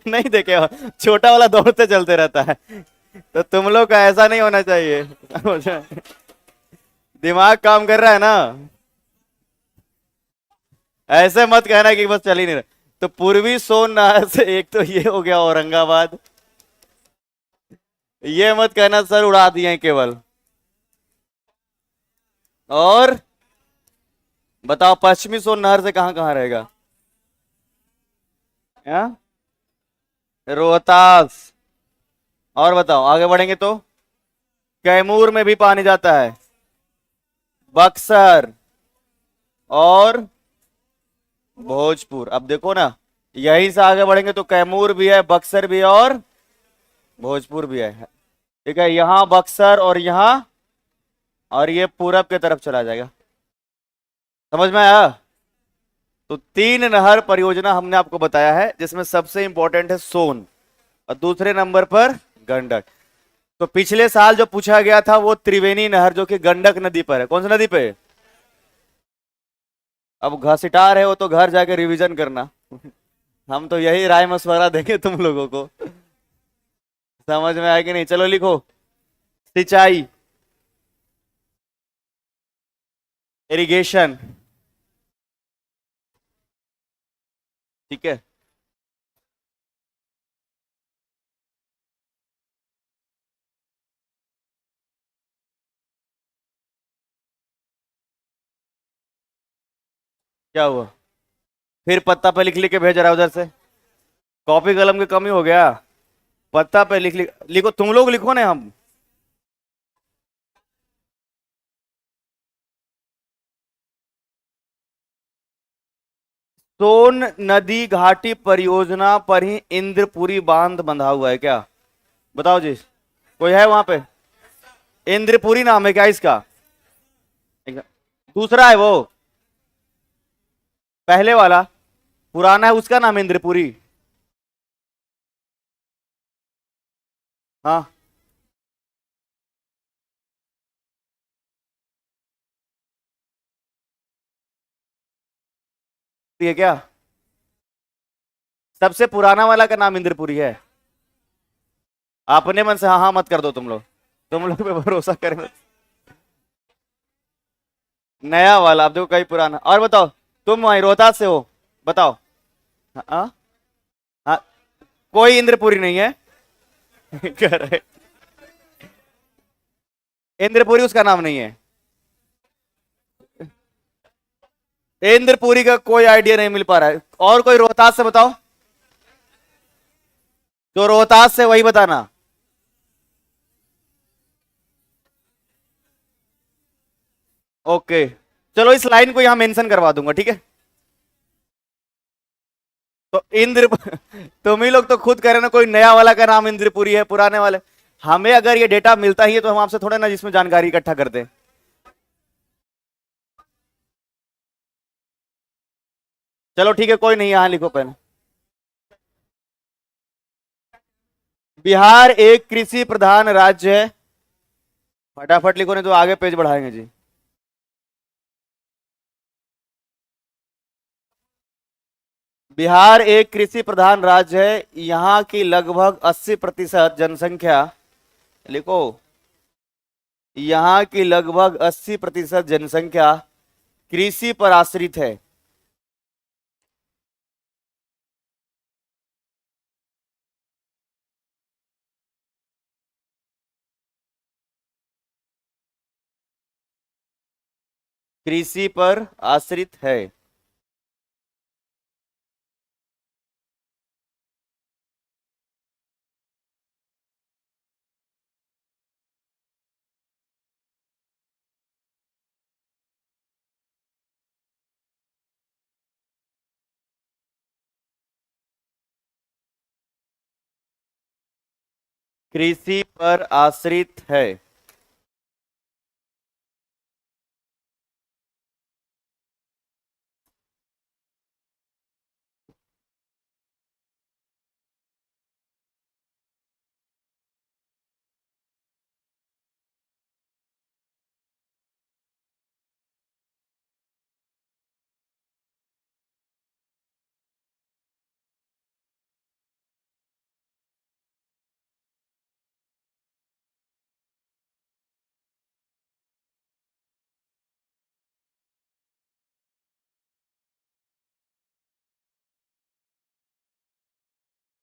नहीं देखे हो? छोटा वाला दौड़ते चलते रहता है। तो तुम लोग का ऐसा नहीं होना चाहिए। दिमाग काम कर रहा है ना? ऐसे मत कहना कि बस चल ही नहीं रहा। तो पूर्वी सोन नहर से एक तो ये हो गया औरंगाबाद, ये मत कहना सर उड़ा दिए केवल। और बताओ पश्चिमी सोन नहर से कहां कहां रहेगा? रोहतास। और बताओ आगे बढ़ेंगे तो कैमूर में भी पानी जाता है, बक्सर और भोजपुर। अब देखो ना, यहीं से आगे बढ़ेंगे तो कैमूर भी है, बक्सर भी है और भोजपुर भी है, ठीक है। यहां बक्सर और यहां, और ये पूरब की तरफ चला जाएगा। समझ में आया? तो 3 नहर परियोजना हमने आपको बताया है, जिसमें सबसे इंपॉर्टेंट है सोन और दूसरे नंबर पर गंडक। तो पिछले साल जो पूछा गया था वो त्रिवेणी नहर, जो कि गंडक नदी पर है। कौन सी नदी पे? अब घसीटा रहे हो तो घर जाके रिवीजन करना। हम तो यही राय मशवरा देंगे तुम लोगों को। समझ में आया कि नहीं? चलो लिखो। सिंचाई, इरिगेशन। ठीक है। क्या हुआ? फिर पत्ता पे लिख लिख के भेज रहा है उधर से। कॉपी कलम की कमी हो गया? पत्ता पे लिख लिख लिखो, तुम लोग लिखो ना। हम सोन नदी घाटी परियोजना पर ही इंद्रपुरी बांध बंधा हुआ है क्या? बताओ जी। कोई है वहां पे? इंद्रपुरी नाम है क्या इसका? दूसरा है वो, पहले वाला पुराना है, उसका नाम है इंद्रपुरी। हाँ। ये क्या? सबसे पुराना वाला का नाम इंद्रपुरी है? अपने मन से हाँ हाँ मत कर दो तुम लोग। तुम लोग पे भरोसा करें मत। नया वाला आप देखो, कहीं पुराना। और बताओ, तुम वहीं रोहतास से हो? बताओ। हाँ हाँ। कोई इंद्रपुरी नहीं है। कर इंद्रपुरी उसका नाम नहीं है। इंद्रपुरी का कोई आइडिया नहीं मिल पा रहा है। और कोई रोहतास से बताओ। जो रोहतास से वही बताना। ओके। चलो इस लाइन को यहां मेंशन करवा दूंगा, ठीक है। तो इंद्र तुम ही लोग तो खुद कह रहे ना कोई नया वाला का नाम इंद्रपुरी है, पुराने वाले। हमें अगर ये डेटा मिलता ही है तो हम आपसे थोड़े ना जिसमें जानकारी इकट्ठा करते हैं। चलो ठीक है, कोई नहीं, यहां लिखो पहले। बिहार एक कृषि प्रधान राज्य है। फटाफट लिखो नहीं तो आगे पेज बढ़ाएंगे जी। बिहार एक कृषि प्रधान राज्य है। यहाँ की लगभग 80% जनसंख्या, लिखो, यहाँ की लगभग 80% जनसंख्या कृषि पर आश्रित है। कृषि पर आश्रित है। कृषि पर आश्रित है।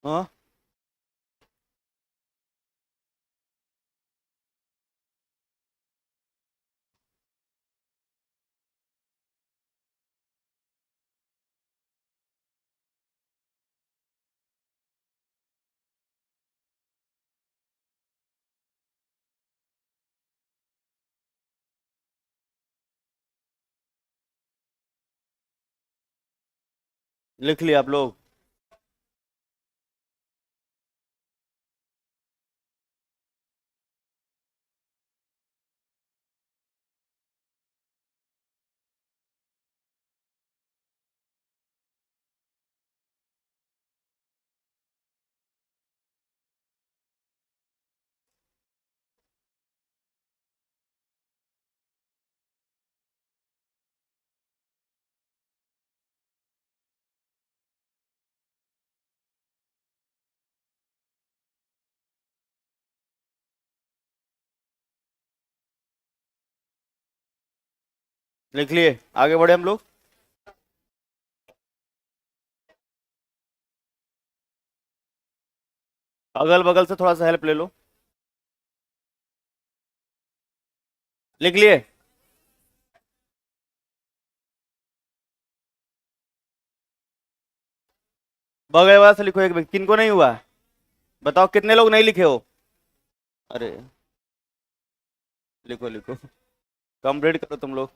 हाँ? लिख लिया आप लोग? लिख लिए, आगे बढ़े हम लोग। अगल बगल से थोड़ा सा हेल्प ले लो। लिख लिए। बगल वाला से लिखो एक व्यक्ति, किनको नहीं हुआ है? बताओ कितने लोग नहीं लिखे हो? अरे लिखो लिखो, कंप्लीट करो तुम लोग,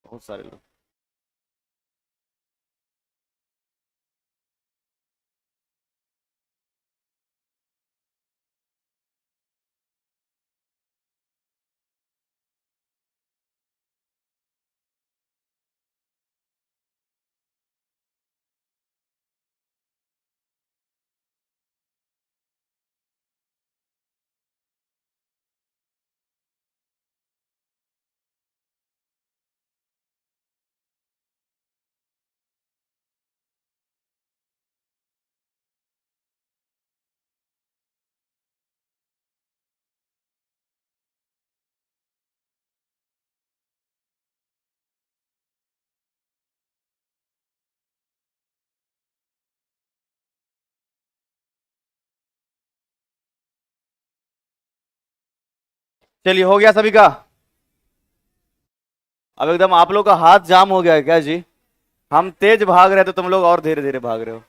बहुत सारे लोग। चलिए, हो गया सभी का? अब एकदम आप लोग का हाथ जाम हो गया है क्या जी? हम तेज भाग रहे थे, तुम लोग और धीरे धीरे भाग रहे हो।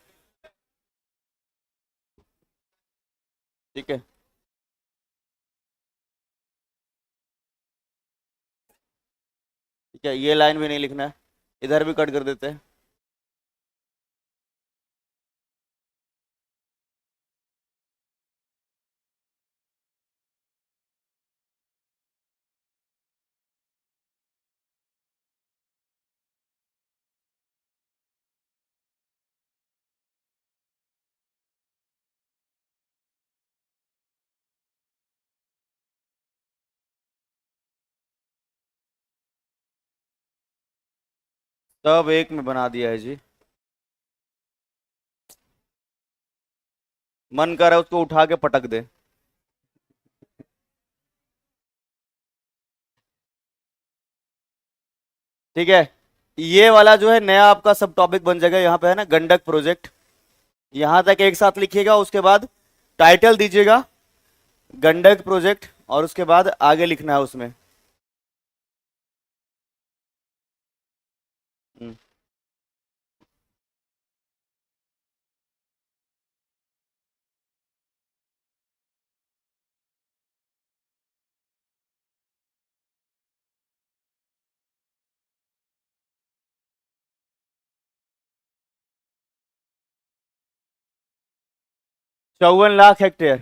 ठीक है, ठीक है, ये लाइन भी नहीं लिखना है, इधर भी कट कर देते हैं। सब एक में बना दिया है जी। मन कर रहा है उसको उठा के पटक दे। ठीक है, ये वाला जो है नया आपका सब टॉपिक बन जाएगा, यहाँ पे है ना गंडक प्रोजेक्ट। यहां तक एक साथ लिखिएगा, उसके बाद टाइटल दीजिएगा गंडक प्रोजेक्ट, और उसके बाद आगे लिखना है उसमें। 54 लाख हेक्टेयर,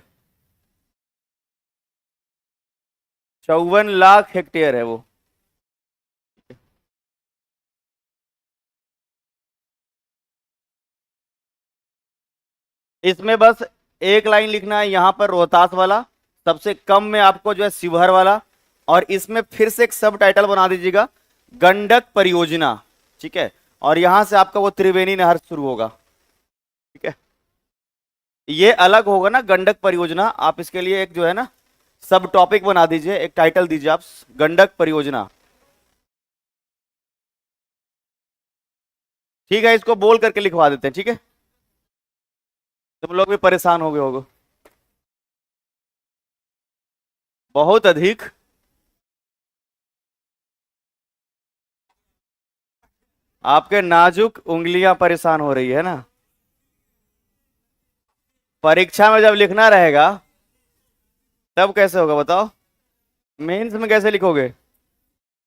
54 लाख हेक्टेयर है वो। इसमें बस एक लाइन लिखना है यहां पर रोहतास वाला, सबसे कम में आपको जो है शिवहर वाला, और इसमें फिर से एक सब टाइटल बना दीजिएगा गंडक परियोजना। ठीक है, और यहां से आपका वो त्रिवेणी नहर शुरू होगा। ठीक है, ये अलग होगा ना गंडक परियोजना, आप इसके लिए एक जो है ना सब टॉपिक बना दीजिए, एक टाइटल दीजिए आप गंडक परियोजना। ठीक है, इसको बोल करके लिखवा देते हैं। ठीक है, तुम लोग भी परेशान हो गए होगे बहुत अधिक। आपके नाजुक उंगलियां परेशान हो रही है ना? परीक्षा में जब लिखना रहेगा तब कैसे होगा बताओ? मेंस में कैसे लिखोगे?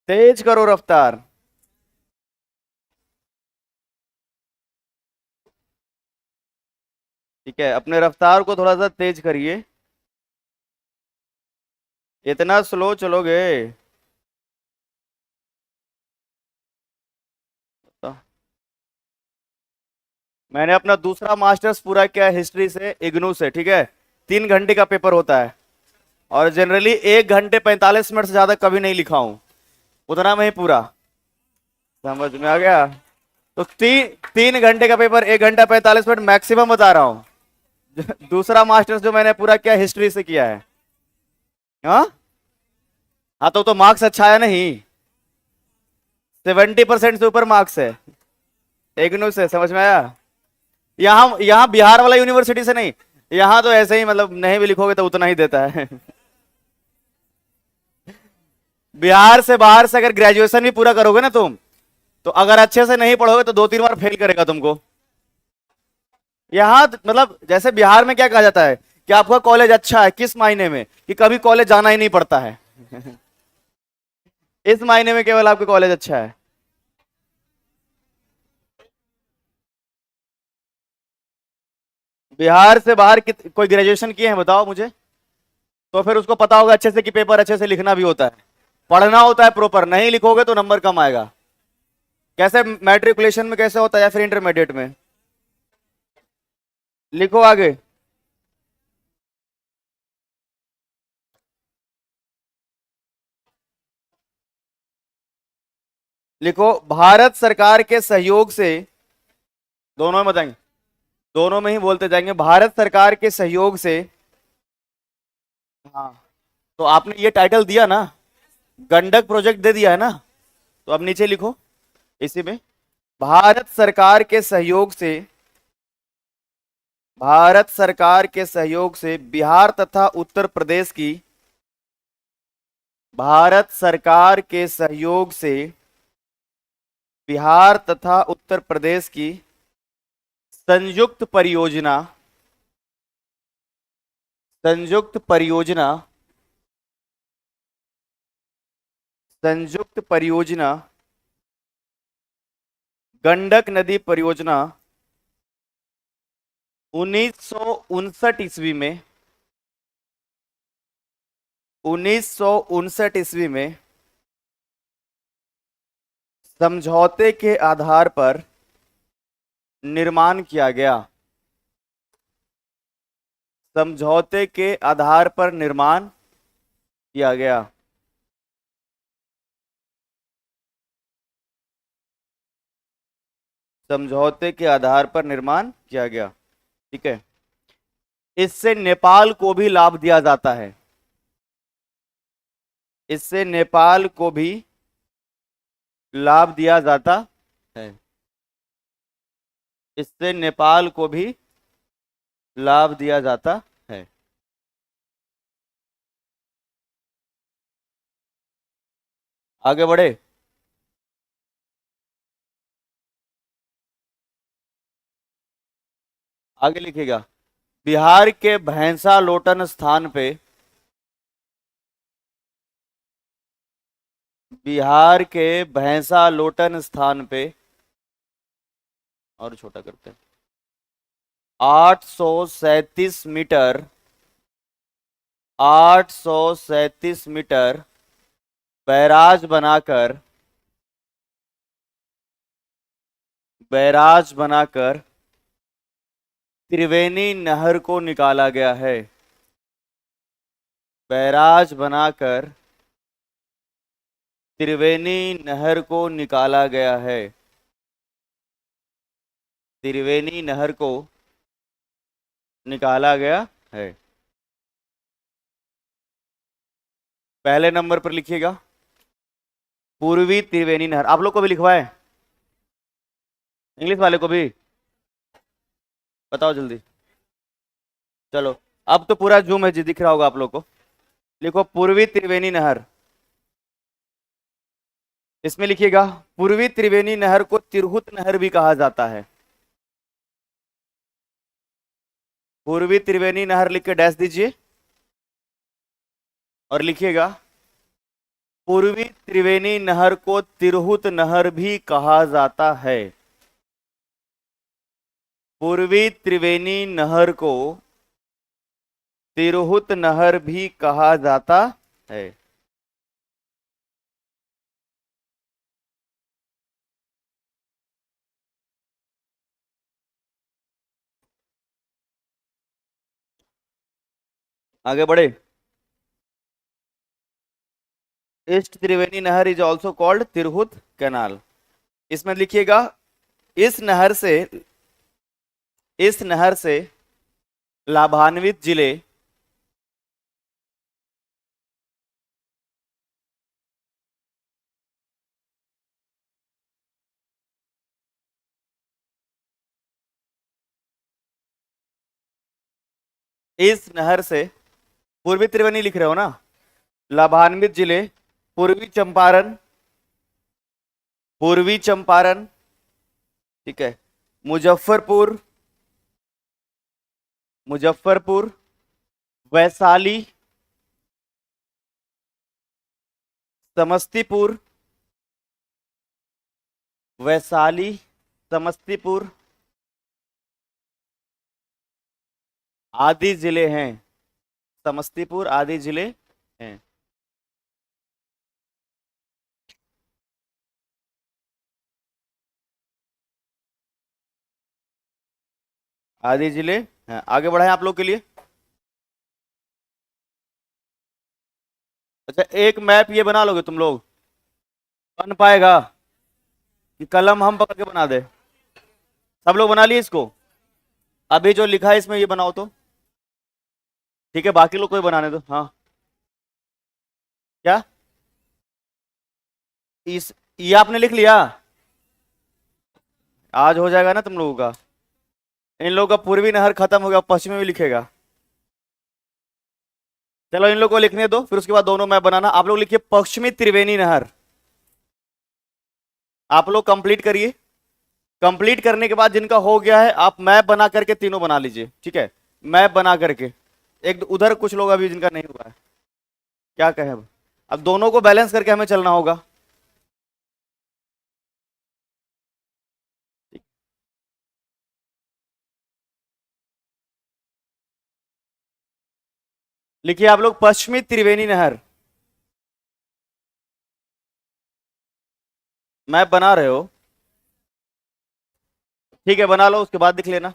तेज करो रफ्तार। ठीक है, अपने रफ्तार को थोड़ा सा तेज करिए। इतना स्लो चलोगे तो। मैंने अपना दूसरा मास्टर्स पूरा किया हिस्ट्री से, इग्नू से। ठीक है, 3 घंटे का पेपर होता है, और जनरली 1 घंटे 45 मिनट से ज्यादा कभी नहीं लिखा हूं, उतना में ही पूरा। समझ में आ गया? तो 3 3 घंटे का पेपर 1 घंटा 45 मिनट मैक्सिमम बता रहा हूं। दूसरा मास्टर्स जो मैंने पूरा किया हिस्ट्री से किया है। हाँ, हाँ तो मार्क्स अच्छा आया नहीं, 70% से ऊपर मार्क्स है इग्नू से, समझ में आया। यहाँ यहाँ बिहार वाला यूनिवर्सिटी से नहीं, यहाँ तो ऐसे ही मतलब नहीं भी लिखोगे तो उतना ही देता है। बिहार से बाहर से अगर ग्रेजुएशन भी पूरा करोगे ना तुम, तो अगर अच्छे से नहीं पढ़ोगे तो 2-3 बार फेल करेगा तुमको। यहाँ मतलब जैसे बिहार में क्या कहा जाता है कि आपका कॉलेज अच्छा है, किस मायने में कि कभी कॉलेज जाना ही नहीं पड़ता है। इस मायने में केवल आपका कॉलेज अच्छा है। बिहार से बाहर कोई ग्रेजुएशन किए हैं बताओ मुझे, तो फिर उसको पता होगा अच्छे से कि पेपर अच्छे से लिखना भी होता है, पढ़ना होता है प्रॉपर, नहीं लिखोगे तो नंबर कम आएगा। कैसे मैट्रिकुलेशन में कैसे होता है या फिर इंटरमीडिएट में, लिखो आगे। लिखो भारत सरकार के सहयोग से, दोनों में बताएंगे, दोनों में ही बोलते जाएंगे, भारत सरकार के सहयोग से। हाँ तो आपने ये टाइटल दिया ना, गंडक प्रोजेक्ट दे दिया है ना, तो अब नीचे लिखो इसी में, भारत सरकार के सहयोग से, भारत सरकार के सहयोग से बिहार तथा उत्तर प्रदेश की, भारत सरकार के सहयोग से बिहार तथा उत्तर प्रदेश की संयुक्त परियोजना, संयुक्त परियोजना, संयुक्त परियोजना गंडक नदी परियोजना 1959 ईस्वी में, 1959 ईस्वी में समझौते के आधार पर निर्माण किया गया, समझौते के आधार पर निर्माण किया गया। समझौते के आधार पर निर्माण किया गया, ठीक है। इससे नेपाल को भी लाभ दिया जाता है, इससे नेपाल को भी लाभ दिया जाता है, इससे नेपाल को भी लाभ दिया जाता है। आगे बढ़े, आगे लिखिएगा, बिहार के भैंसा लोटन स्थान पे, बिहार के भैंसा लोटन स्थान पे, और छोटा करते हैं, 837 मीटर, 837 मीटर बैराज बनाकर, बैराज बनाकर त्रिवेणी नहर को निकाला गया है, बैराज बनाकर त्रिवेणी नहर को निकाला गया है, त्रिवेणी नहर को निकाला गया है। पहले नंबर पर लिखिएगा पूर्वी त्रिवेणी नहर, आप लोग को भी लिखवाए, इंग्लिश वाले को भी बताओ जल्दी, चलो अब तो पूरा जूम है जी, दिख रहा होगा आप लोग को। लिखो पूर्वी त्रिवेणी नहर, इसमें लिखिएगा पूर्वी त्रिवेणी नहर को तिरहुत नहर भी कहा जाता है, पूर्वी त्रिवेणी नहर लिख के डैश दीजिए और लिखिएगा पूर्वी त्रिवेणी नहर को तिरहुत नहर भी कहा जाता है, पूर्वी त्रिवेणी नहर को तिरहुत नहर भी कहा जाता है। आगे बढ़े, ईस्ट त्रिवेणी नहर is also called Tirhut canal, इसमें लिखिएगा इस नहर से, इस नहर से लाभान्वित जिले, इस नहर से, पूर्वी त्रिवेणी लिख रहे हो ना, लाभान्वित जिले पूर्वी चंपारण, पूर्वी चंपारण, ठीक है, मुजफ्फरपुर, मुजफ्फरपुर, वैशाली, समस्तीपुर, वैशाली, समस्तीपुर आदि जिले हैं, समस्तीपुर आदि जिले हैं। आदि जिले हैं। आगे बढ़ाएं आप लोग के लिए। अच्छा, एक मैप ये बना लोगे तुम लोग, बन पाएगा कि कलम हम पकड़ के बना दे? सब लोग बना लिए इसको? अभी जो लिखा है इसमें ये बनाओ तो, ठीक है, बाकी लोग कोई बनाने दो। हाँ, क्या इस, ये आपने लिख लिया? आज हो जाएगा ना तुम लोगों का। इन लोगों का पूर्वी नहर खत्म हो गया, पश्चिमी भी लिखेगा। चलो इन लोगों को लिखने दो, फिर उसके बाद दोनों मैप बनाना। आप लोग लिखिए पश्चिमी त्रिवेणी नहर। आप लोग कंप्लीट करिए। कंप्लीट करने के बाद जिनका हो गया है, आप मैप बना करके तीनों बना लीजिए, ठीक है, मैप बना करके। एक उधर कुछ लोग अभी जिनका नहीं हुआ है, क्या कहें अब दोनों को बैलेंस करके हमें चलना होगा। लिखिए आप लोग पश्चिमी त्रिवेणी नहर। मैप बना रहे हो? ठीक है, बना लो, उसके बाद दिख लेना।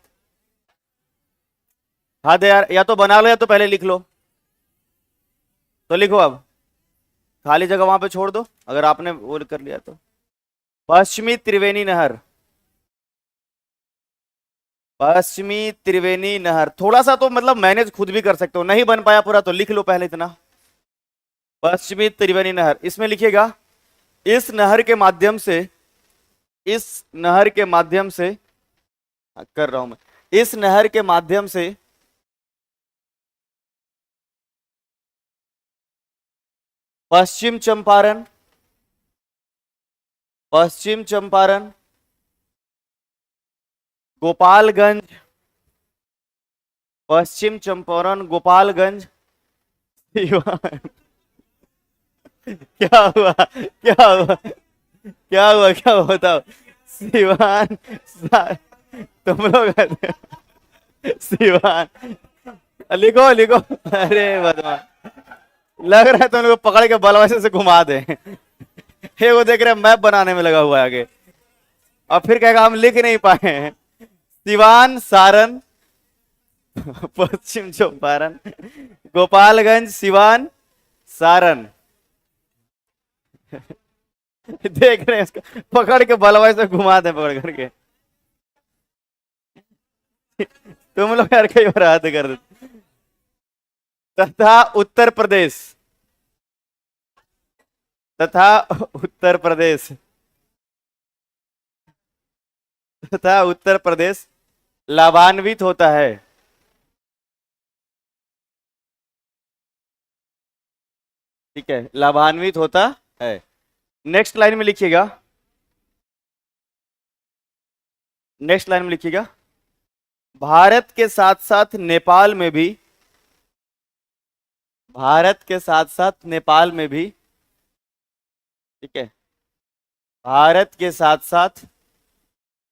हाँ दे यार, या तो बना लो या तो पहले लिख लो। तो लिखो अब, खाली जगह वहां पे छोड़ दो अगर आपने वो कर लिया तो। पश्चिमी त्रिवेणी नहर, पश्चिमी त्रिवेणी नहर। थोड़ा सा तो मतलब मैनेज खुद भी कर सकते हो, नहीं बन पाया पूरा तो लिख लो पहले इतना। पश्चिमी त्रिवेणी नहर, इसमें लिखिएगा इस नहर के माध्यम से, इस नहर के माध्यम से, कर रहा हूं मैं, इस नहर के माध्यम से पश्चिम चंपारण, पश्चिम चंपारण, गोपालगंज, पश्चिम चंपारण, गोपालगंज, सीवान। क्या हुआ, क्या हुआ, क्या हुआ, क्या हुआ बताओ? सिवान, तुम लोग सिवान, लिखो लिखो। अरे भगवान, लग रहा है तुम लोग पकड़ के बलवासे से घुमा दे। हे वो देख रहे मैप बनाने में लगा हुआ है आगे, और फिर कहेगा हम लिख नहीं पाए हैं। सिवान, सारण, पश्चिम चंपारण, गोपालगंज, सिवान, सारण। देख रहे हैं इसको, पकड़ के बलवाई से घुमा दे पकड़ करके। तुम लोग यार कई बार हद कर देते। तथा उत्तर प्रदेश, तथा उत्तर प्रदेश, तथा उत्तर प्रदेश लाभान्वित होता है, ठीक है, लाभान्वित होता है। नेक्स्ट लाइन में लिखिएगा, नेक्स्ट लाइन में लिखिएगा भारत के साथ साथ नेपाल में भी, भारत के साथ साथ नेपाल में भी, ठीक है, भारत के साथ साथ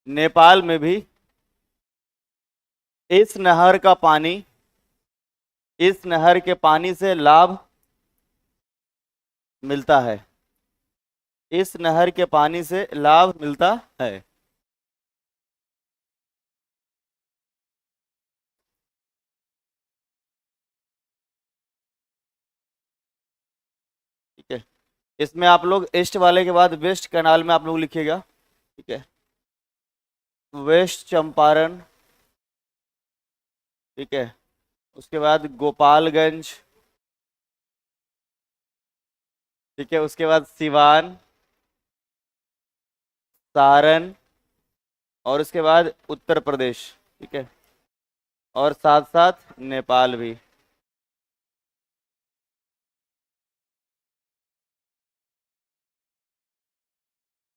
नेपाल में भी इस नहर का पानी, इस नहर के पानी से लाभ मिलता है, इस नहर के पानी से लाभ मिलता है। ठीक है, इसमें आप लोग ईस्ट वाले के बाद वेस्ट कनाल में आप लोग लिखिएगा, ठीक है, वेस्ट चंपारण, ठीक है, उसके बाद गोपालगंज, ठीक है, उसके बाद सिवान, सारण, और उसके बाद उत्तर प्रदेश, ठीक है। और साथ साथ नेपाल भी।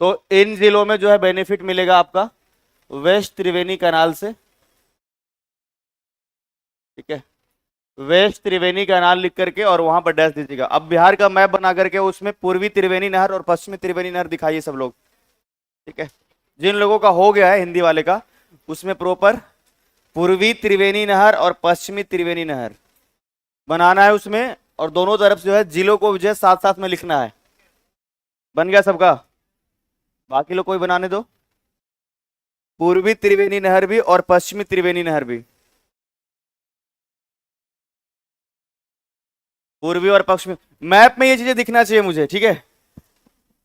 तो इन जिलों में जो है बेनिफिट मिलेगा आपका वेस्ट त्रिवेणी कैनाल से। ठीक है, वेस्ट त्रिवेणी कैनाल लिख करके और वहां पर डैश दीजिएगा। अब बिहार का मैप बना करके उसमें पूर्वी त्रिवेणी नहर और पश्चिमी त्रिवेणी नहर दिखाइए सब लोग। ठीक है, जिन लोगों का हो गया है हिंदी वाले का, उसमें प्रॉपर पूर्वी त्रिवेणी नहर और पश्चिमी त्रिवेणी नहर बनाना है उसमें, और दोनों तरफ जो है जिलों को जो है साथ साथ में लिखना है। बन गया सबका? बाकी लोग कोई बनाने दो। पूर्वी त्रिवेणी नहर भी और पश्चिमी त्रिवेणी नहर भी। पूर्वी और पश्चिमी मैप में ये चीजें दिखना चाहिए मुझे। ठीक है,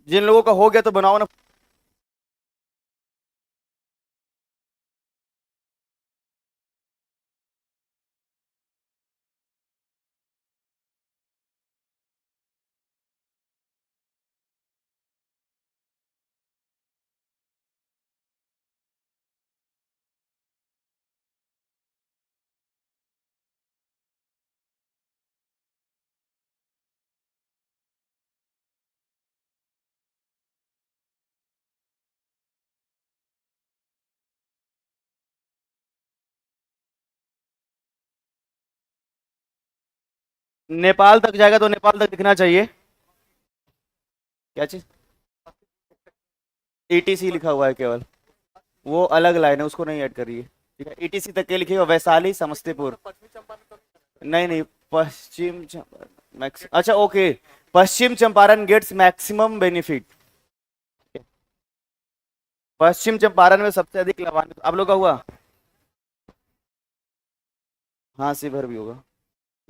जिन लोगों का हो गया तो बनाओ ना। नेपाल तक जाएगा तो नेपाल तक दिखना चाहिए। क्या चीज? ईटीसी लिखा हुआ है केवल, वो अलग लाइन है, उसको नहीं ऐड करिए। ठीक है, ईटीसी तक के लिखिएगा, वैशाली समस्तीपुर। नहीं नहीं, पश्चिम चंपारण अच्छा ओके, पश्चिम Champaran gets maximum benefit. Pashchim Champaran में सबसे अधिक लाभान्वित आप लोग का हुआ। हाँ शिवहर भी होगा।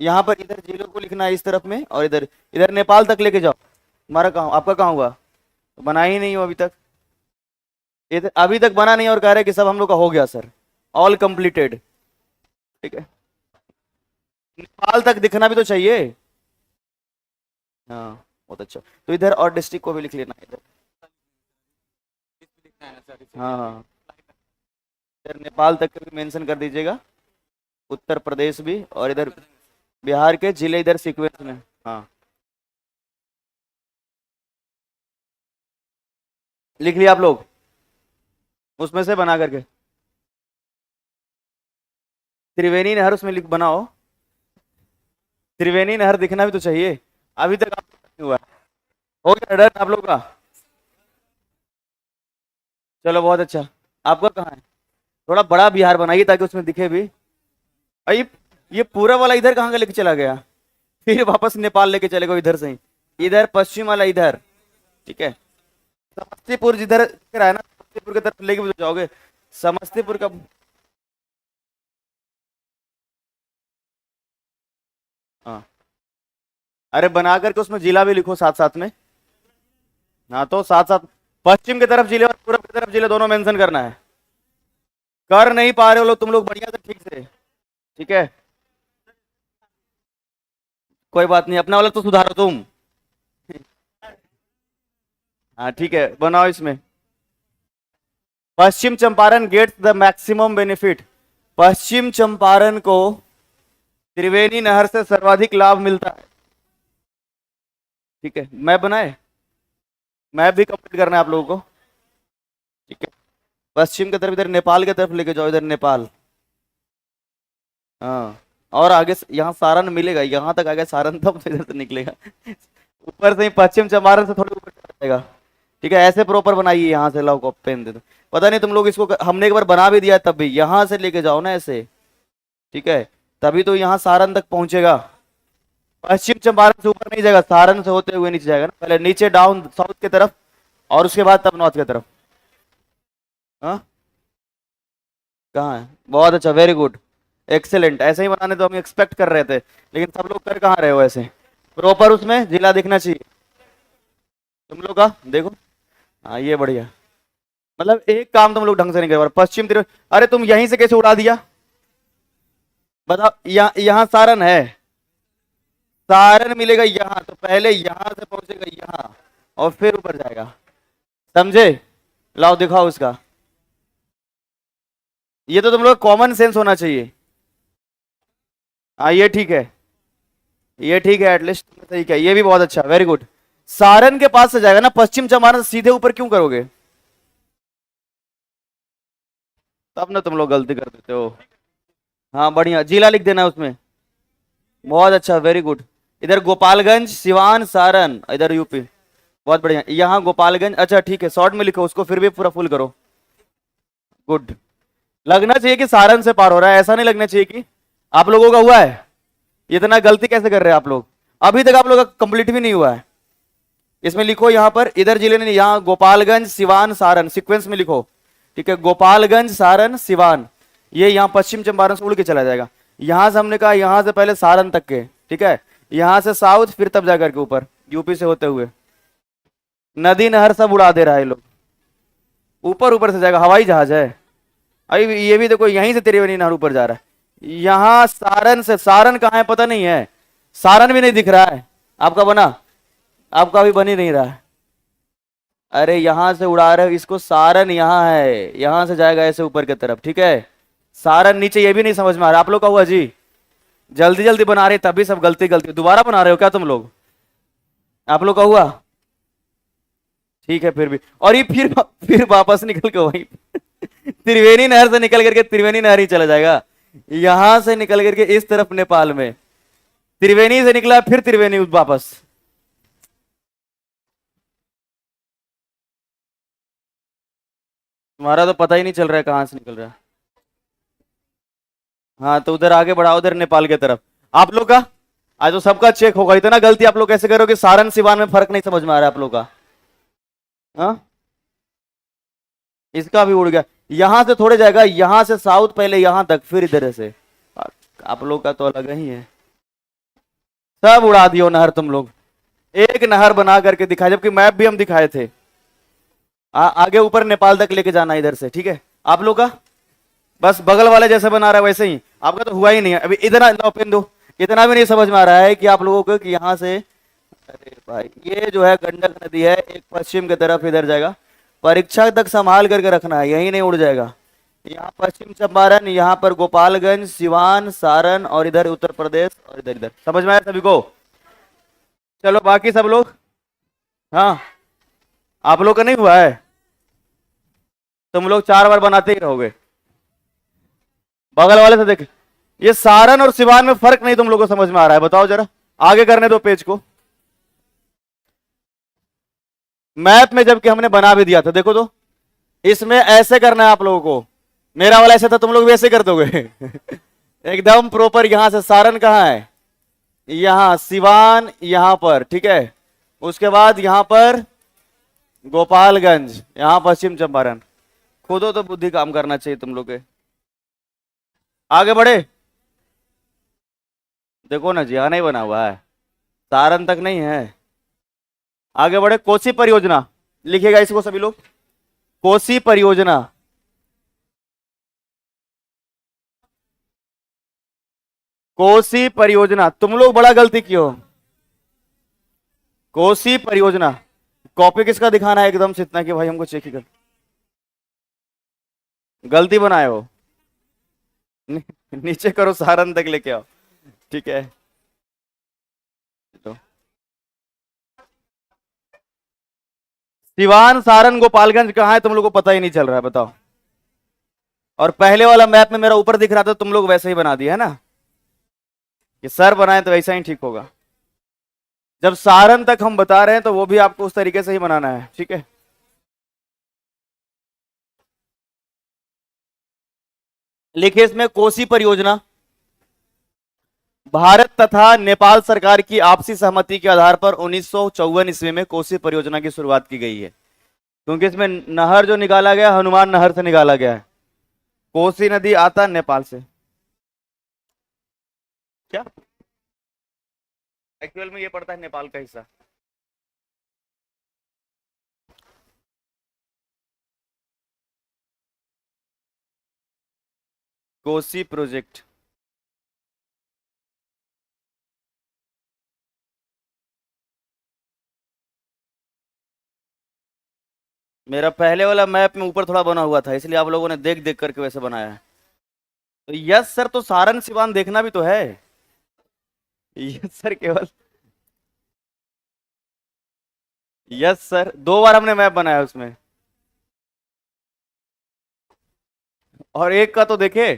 यहाँ पर इधर जिलों को लिखना है इस तरफ में, और इधर इधर नेपाल तक लेके जाओ। हमारा कहाँ, आपका कहाँ हुआ? तो बना ही नहीं हो अभी तक। इधर अभी तक बना नहीं और कह रहे कि सब हम लोग का हो गया सर, ऑल कंप्लीटेड। ठीक है, नेपाल तक दिखना भी तो चाहिए। हाँ बहुत अच्छा, तो इधर और डिस्ट्रिक्ट को भी लिख लेना इधर। हाँ हाँ, इधर नेपाल तक का भी मेंशन कर दीजिएगा, उत्तर प्रदेश भी, और इधर बिहार के जिले इधर सीक्वेंस में। हाँ लिख लिया आप लोग, उसमें से बना करके त्रिवेणी नहर उसमें लिख बनाओ। त्रिवेणी नहर दिखना भी तो चाहिए। अभी तक आप नहीं हुआ। हो गया डन आप लोग का? चलो बहुत अच्छा। आपका कहाँ है? थोड़ा बड़ा बिहार बनाइए ताकि उसमें दिखे भी। अरे ये पूरा वाला इधर कहाँ का लेके चला गया? फिर वापस नेपाल लेके चले गए इधर से ही। इधर पश्चिम वाला इधर। ठीक है, समस्तीपुर जिधर रहा है ना, समस्तीपुर की तरफ लेके भी तो जाओगे। समस्तीपुर का हाँ, अरे बना करके उसमें जिला भी लिखो साथ साथ में। हाँ तो साथ साथ पश्चिम की तरफ जिले और पूर्व की तरफ जिले दोनों मेंशन करना है। कर नहीं पा रहे हो लोग तुम लोग बढ़िया से ठीक से। ठीक है, कोई बात नहीं, अपना वाला तो सुधारो तुम। हाँ ठीक है, बनाओ इसमें। Pashchim Champaran gets the maximum benefit. Pashchim Champaran को त्रिवेणी नहर से सर्वाधिक लाभ मिलता है। ठीक है, मैप बनाए, मैप भी कंप्लीट करना है आप लोगों को। ठीक है, पश्चिम की तरफ इधर नेपाल की तरफ लेके जाओ, इधर नेपाल। हाँ, और आगे यहाँ सारण मिलेगा, यहाँ तक आगे सारण तब तो इधर से निकलेगा। ऊपर से ही पश्चिम चंपारण से थोड़ी ऊपर चला जाएगा। ठीक है, ऐसे प्रॉपर बनाइए, यहाँ से लाओ को पेन दे दो। पता नहीं तुम लोग इसको, हमने एक बार बना भी दिया तब भी, यहाँ से लेके जाओ ना ऐसे। ठीक है, तभी तो यहाँ सारण तक पहुंचेगा। पश्चिम चंपारण से ऊपर नहीं जाएगा, सारण से होते हुए नीचे जाएगा ना, पहले नीचे डाउन साउथ की तरफ, और उसके बाद तब नॉर्थ की तरफ। हाँ कहाँ है? बहुत अच्छा, वेरी गुड, एक्सेलेंट। ऐसे ही बनाने तो हम एक्सपेक्ट कर रहे थे, लेकिन सब लोग कर कहाँ रहे हो ऐसे। प्रॉपर उसमें जिला दिखना चाहिए तुम लोग का, देखो। हाँ ये बढ़िया, मतलब एक काम तुम लोग ढंग से नहीं कर पा रहे। पश्चिम त्रिवेणी, अरे तुम यहीं से कैसे उड़ा दिया बताओ? यहाँ सारण है, सारण मिलेगा यहाँ, तो पहले यहाँ से पहुंचेगा यहाँ और फिर ऊपर जाएगा, समझे? लाओ दिखाओ उसका। ये तो तुम लोग कॉमन सेंस होना चाहिए। हाँ ये ठीक है, ये ठीक है, एटलीस्ट सही है, ये भी बहुत अच्छा, वेरी गुड। सारण के पास से जाएगा ना, पश्चिम चंपारण से सीधे ऊपर क्यों करोगे? तब ना तुम लोग गलती कर देते हो। हाँ बढ़िया, जिला लिख देना उसमें। बहुत अच्छा, वेरी गुड। इधर गोपालगंज, सिवान, सारण, इधर यूपी। बहुत बढ़िया, यहाँ गोपालगंज, अच्छा ठीक है, शॉर्ट में लिखो उसको, फिर भी पूरा फुल करो। गुड। लगना चाहिए कि सारण से पार हो रहा है, ऐसा नहीं लगना चाहिए कि आप लोगों का हुआ है। इतना गलती कैसे कर रहे हैं आप लोग? अभी तक आप लोग का कंप्लीट भी नहीं हुआ है। इसमें लिखो यहाँ पर, इधर जिले ने, यहाँ गोपालगंज, सिवान, सारण, सीक्वेंस में लिखो। ठीक है, गोपालगंज, सारण, सिवान, ये यहाँ पश्चिम चंपारण से उड़ के चला जाएगा। यहां से हमने कहा यहां से पहले सारण तक के, ठीक है, यहां से साउथ, फिर तब जाकर के ऊपर यूपी से होते हुए। नदी नहर सब उड़ा दे रहा है लोग, ऊपर ऊपर से जाएगा, हवाई जहाज है। अभी ये भी देखो, यहीं से त्रिवेणी नहर ऊपर जा रहा है। यहां सारण से, सारण कहाँ है पता नहीं है, सारण भी नहीं दिख रहा है आपका बना, आपका भी बन ही नहीं रहा है। अरे यहां से उड़ा रहे हो इसको, सारण यहाँ है, यहां से जाएगा ऐसे ऊपर की तरफ, ठीक है। सारण नीचे, ये भी नहीं समझ में आ रहा आप लोग का हुआ जी? जल्दी जल्दी बना रहे तभी सब गलती गलती, दोबारा बना रहे हो क्या तुम लोग? आप लोग का हुआ? ठीक है फिर भी, और ये फिर वापस निकल के वहीं त्रिवेणी नहर से निकल करके त्रिवेणी नहर ही चला जाएगा। यहां से निकल करके इस तरफ नेपाल में, त्रिवेणी से निकला फिर त्रिवेणी वापस। तुम्हारा तो पता ही नहीं चल रहा है कहां से निकल रहा है। हाँ तो उधर आगे बढ़ाओ, उधर नेपाल की तरफ। आप लोग का आज तो सबका चेक होगा, इतना गलती आप लोग कैसे करोगे? सारण सिवान में फर्क नहीं समझ में आ रहा है आप लोग का। हाँ इसका भी उड़ गया, यहां से थोड़े जाएगा, यहां से साउथ पहले यहां तक, फिर इधर से। आप लोग का तो अलग ही है, सब उड़ा दियो नहर तुम लोग। एक नहर बना करके दिखाए, जबकि मैप भी हम दिखाए थे। आगे ऊपर नेपाल तक लेके जाना इधर से, ठीक है। आप लोग का बस बगल वाले जैसे बना रहा है वैसे ही, आपका तो हुआ ही नहीं है अभी। इतना ओपन दो, इतना भी नहीं समझ में आ रहा है कि आप लोगों को कि यहाँ से, अरे भाई ये जो है गंडक नदी है, एक पश्चिम की तरफ इधर जाएगा। परीक्षा तक संभाल करके रखना है, यही नहीं उड़ जाएगा। यहाँ पश्चिम चंपारण, यहाँ पर गोपालगंज, सिवान, सारण, और इधर उत्तर प्रदेश, और इधर इधर। समझ में आया सभी को? चलो बाकी सब लोग, हाँ आप लोग का नहीं हुआ है, तुम लोग 4 बार बनाते ही रहोगे। बगल वाले से देख, ये सारण और सिवान में फर्क नहीं तुम लोगों को समझ में आ रहा है? बताओ जरा, आगे करने दो पेज को। मैप में जबकि हमने बना भी दिया था, देखो तो, इसमें ऐसे करना है आप लोगों को। मेरा वाला ऐसे था, तुम लोग भी ऐसे कर दोगे एकदम प्रॉपर। यहां से सारण कहाँ है, यहां सिवान, यहां पर, ठीक है। उसके बाद यहां पर गोपालगंज, यहां पश्चिम चंपारण। खुदो तो बुद्धि काम करना चाहिए तुम लोग के। आगे बढ़े, देखो ना जी, यहां नहीं बना हुआ है, सारण तक नहीं है। आगे बढ़े, कोसी परियोजना लिखिएगा इसको सभी लोग, कोसी परियोजना। कोसी परियोजना, तुम लोग बड़ा गलती किए हो। कोसी परियोजना, कॉपी किसका दिखाना है एकदम से इतना कि भाई हमको चेक ही कर, गलती बनाए हो। नीचे करो, सारण तक लेके आओ, ठीक है। तो सिवान, सारण, गोपालगंज कहाँ है तुम लोग को पता ही नहीं चल रहा है, बताओ। और पहले वाला मैप में मेरा ऊपर दिख रहा था, तुम लोग वैसे ही बना दिया है ना, कि सर बनाए तो वैसा ही ठीक होगा। जब सारण तक हम बता रहे हैं तो वो भी आपको उस तरीके से ही बनाना है, ठीक है। लिखिए इसमें, कोसी परियोजना भारत तथा नेपाल सरकार की आपसी सहमति के आधार पर 1954 ईस्वी में कोसी परियोजना की शुरुआत की गई है। क्योंकि इसमें नहर जो निकाला गया, हनुमान नहर से निकाला गया है। कोसी नदी आता नेपाल से। क्या एक्चुअल में ये पड़ता है नेपाल का हिस्सा। कोसी प्रोजेक्ट, मेरा पहले वाला मैप में ऊपर थोड़ा बना हुआ था, इसलिए आप लोगों ने देख देख करके वैसे बनाया है। तो यस सर, तो सारण सिवान देखना भी तो है। यस सर, केवल यस सर, 2 बार हमने मैप बनाया उसमें। और एक का तो देखे,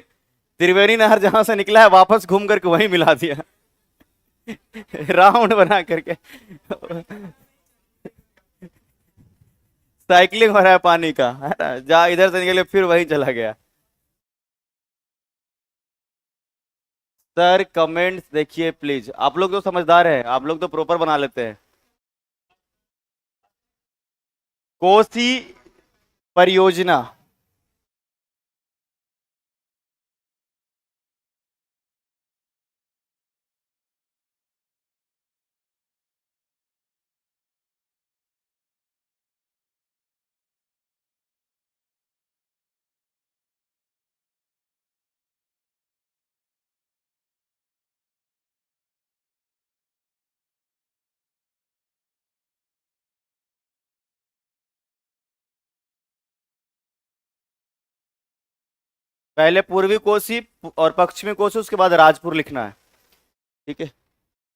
त्रिवेणी नहर जहां से निकला है वापस घूम करके वहीं मिला दिया। राउंड बना करके साइकिलिंग हो रहा है पानी का, है ना, जहाँ इधर से निकले फिर वहीं चला गया। सर कमेंट्स देखिए प्लीज, आप लोग तो समझदार हैं, आप लोग तो प्रॉपर बना लेते हैं। कोसी परियोजना। पहले पूर्वी कोसी और पश्चिमी कोसी, उसके बाद राजपुर लिखना है। ठीक है,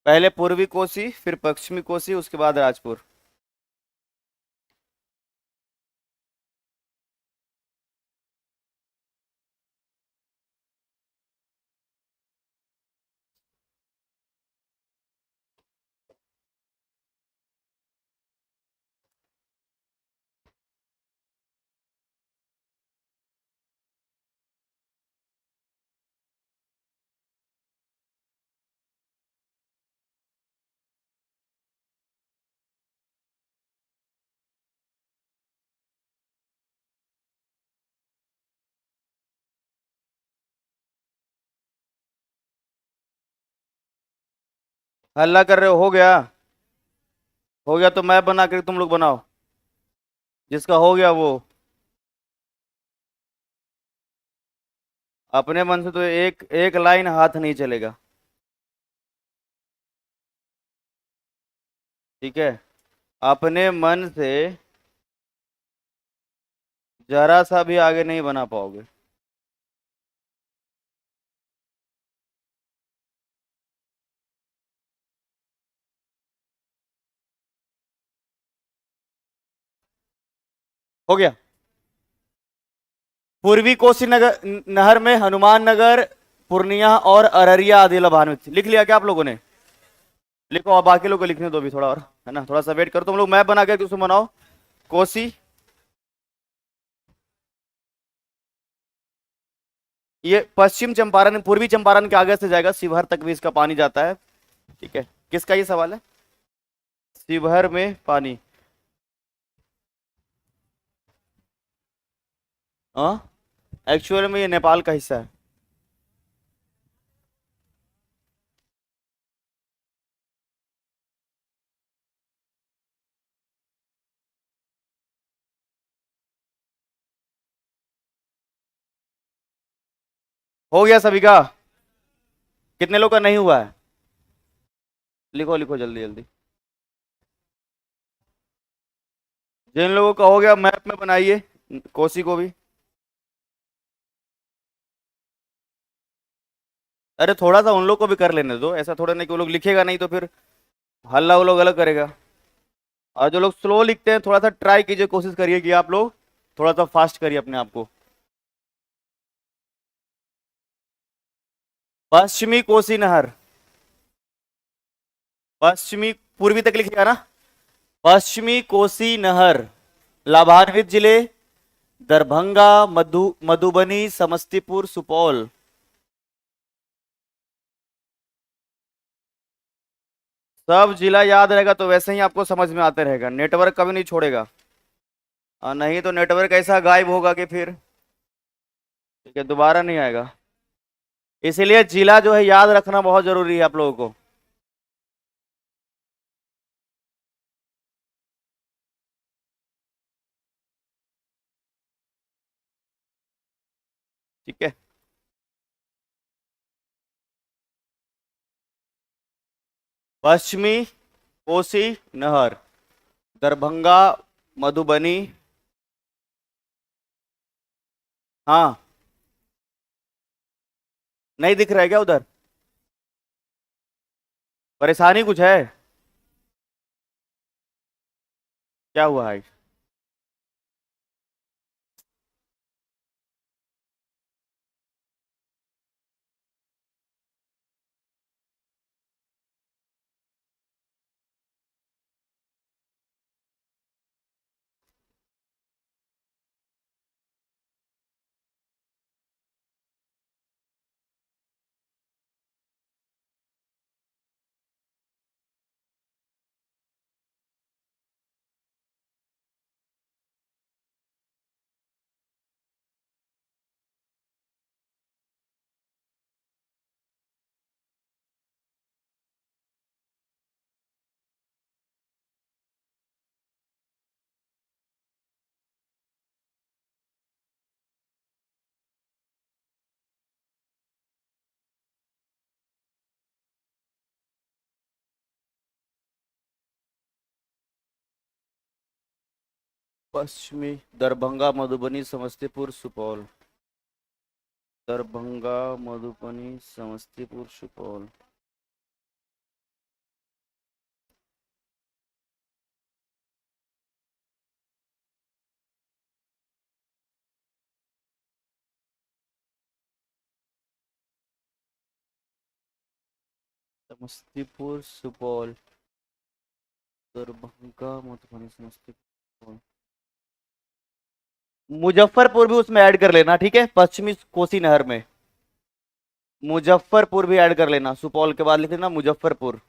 पहले पूर्वी कोसी फिर पश्चिमी कोसी उसके बाद राजपुर। हल्ला कर रहे हो गया? हो गया तो मैप बना कर तुम लोग बनाओ, जिसका हो गया वो। अपने मन से तो एक एक लाइन हाथ नहीं चलेगा। ठीक है, अपने मन से जरा सा भी आगे नहीं बना पाओगे। हो गया। पूर्वी कोसी नगर नहर में हनुमान नगर, पूर्णिया और अररिया आदि लाभान्वित। लिख लिया क्या आप लोगों ने? लिखो, और बाकी लोग को लिखने दो भी थोड़ा और, है ना, थोड़ा सा वेट करो, तुम लोग मैप बना के उसमें बनाओ। कोसी, ये पश्चिम चंपारण पूर्वी चंपारण के आगे से जाएगा, शिवहर तक भी इसका पानी जाता है। ठीक है, किसका ये सवाल है? शिवहर में पानी। हाँ, एक्चुअल में ये नेपाल का हिस्सा है। हो गया सभी का? कितने लोग का नहीं हुआ है? लिखो लिखो जल्दी जल्दी। जिन लोगों का हो गया मैप में बनाइए कोसी को भी। अरे थोड़ा सा उन लोग को भी कर लेने दो, ऐसा थोड़ा नहीं कि वो लोग लिखेगा नहीं तो फिर हल्ला वो लोग अलग करेगा। और जो लोग स्लो लिखते हैं थोड़ा सा ट्राई कीजिए, कोशिश करिए कि आप लोग थोड़ा सा फास्ट करिए अपने आप को। पश्चिमी कोसी नहर, पश्चिमी पूर्वी तक लिखिएगा ना। पश्चिमी कोसी नहर, लाभान्वित जिले दरभंगा, मधुबनी, समस्तीपुर, सुपौल। सब जिला याद रहेगा तो वैसे ही आपको समझ में आते रहेगा, नेटवर्क कभी नहीं छोड़ेगा। और नहीं तो नेटवर्क ऐसा गायब होगा कि फिर, ठीक है, दोबारा नहीं आएगा। इसीलिए जिला जो है याद रखना बहुत जरूरी है आप लोगों को। ठीक है, पश्चिमी कोसी नहर, दरभंगा, मधुबनी। हाँ, नहीं दिख रहा है क्या उधर? परेशानी कुछ है? क्या हुआ है? पश्चिमी दरभंगा मधुबनी समस्तीपुर सुपौल। दरभंगा मधुबनी समस्तीपुर सुपौल। समस्तीपुर सुपौल। दरभंगा मधुबनी समस्तीपुर। मुजफ्फरपुर भी उसमें ऐड कर लेना, ठीक है, पश्चिमी कोसी नहर में। मुजफ्फरपुर भी ऐड कर लेना, सुपौल के बाद लिख लेना मुजफ्फरपुर।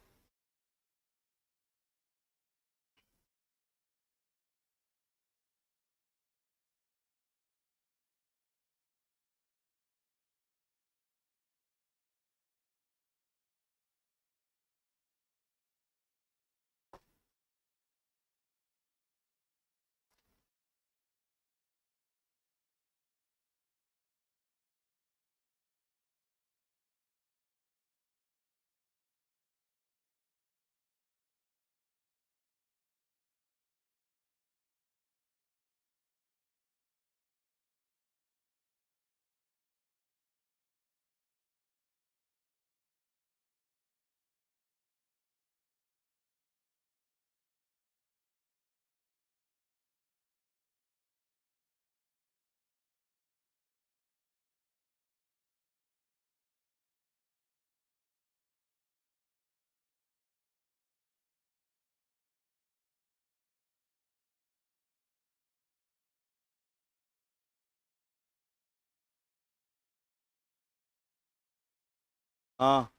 हाँ।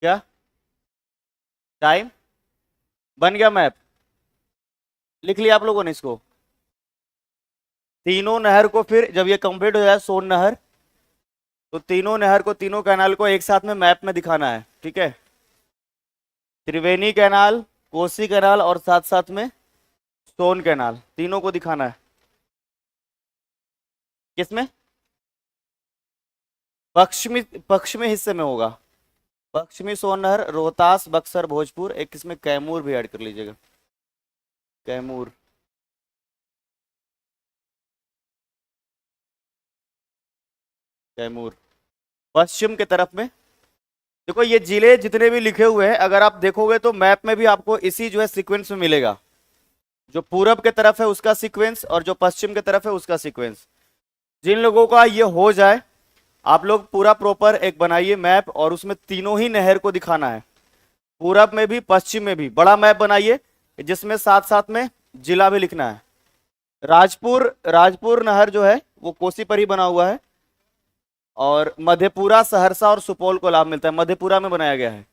क्या? टाइम बन गया मैप? लिख लिया आप लोगों ने इसको? तीनों नहर को फिर जब ये कंप्लीट हो जाए, सोन नहर, तो तीनों नहर को, तीनों कैनाल को एक साथ में मैप में दिखाना है, ठीक है? त्रिवेणी कैनाल, कोसी कैनाल और साथ साथ में सोन कैनाल, तीनों को दिखाना है। किसमें? पश्चिमी, पश्चिमी हिस्से में होगा। पश्चिमी सोन नहर, रोहतास, बक्सर, भोजपुर, एक इसमें कैमूर भी ऐड कर लीजिएगा। कैमूर। कैमूर पश्चिम के तरफ में। देखो ये जिले जितने भी लिखे हुए हैं, अगर आप देखोगे तो मैप में भी आपको इसी जो है सीक्वेंस में मिलेगा। जो पूरब के तरफ है उसका सीक्वेंस और जो पश्चिम के तरफ है उसका सीक्वेंस। जिन लोगों का ये हो जाए, आप लोग पूरा प्रॉपर एक बनाइए मैप और उसमें तीनों ही नहर को दिखाना है। पूरब में भी पश्चिम में भी बड़ा मैप बनाइए, जिसमें साथ साथ में जिला भी लिखना है। राजपुर, राजपुर नहर जो है वो कोसी पर ही बना हुआ है, और मधेपुरा, सहरसा और सुपौल को लाभ मिलता है, मधेपुरा में बनाया गया है।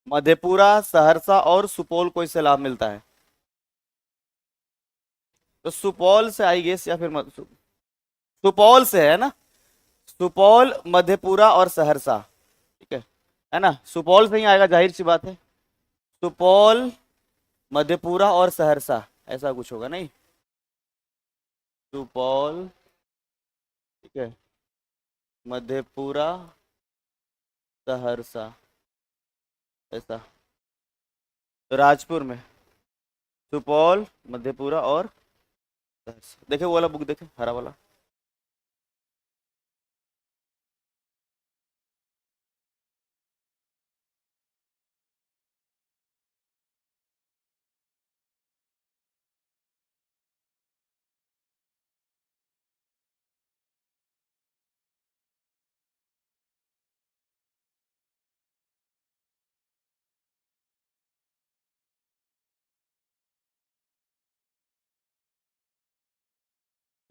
मधेपुरा, सहरसा और सुपौल को इससे लाभ मिलता है। तो सुपौल से आई गेस, या फिर सुपौल से है ना? सुपौल, मधेपुरा और सहरसा, ठीक है ना? सुपौल से ही आएगा, जाहिर सी बात है। सुपौल, मधेपुरा और सहरसा, ऐसा कुछ होगा नहीं? सुपौल, ठीक है, मधेपुरा, सहरसा, ऐसा। तो राजपुर में सुपौल, मधेपुरा और सहरसा। देखे वो वाला बुक, देखे हरा वाला?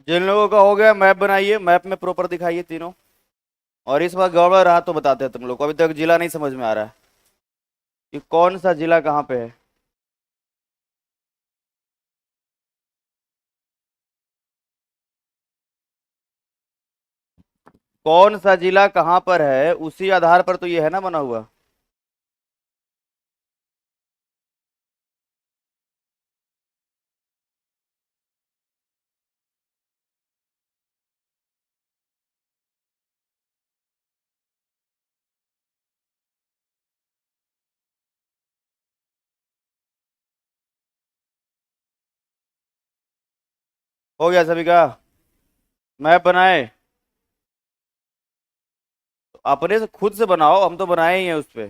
जिन लोगों का हो गया मैप बनाइए, मैप में प्रॉपर दिखाइए तीनों। और इस बार गड़बड़ रहा तो बताते हैं तुम लोग को, अभी तक जिला नहीं समझ में आ रहा है कि कौन सा जिला कहाँ पे है। कौन सा जिला कहाँ पर है, उसी आधार पर तो ये है ना बना हुआ। हो गया सभी का मैप बनाए? तो अपने से खुद से बनाओ, हम तो बनाए ही हैं उस पे।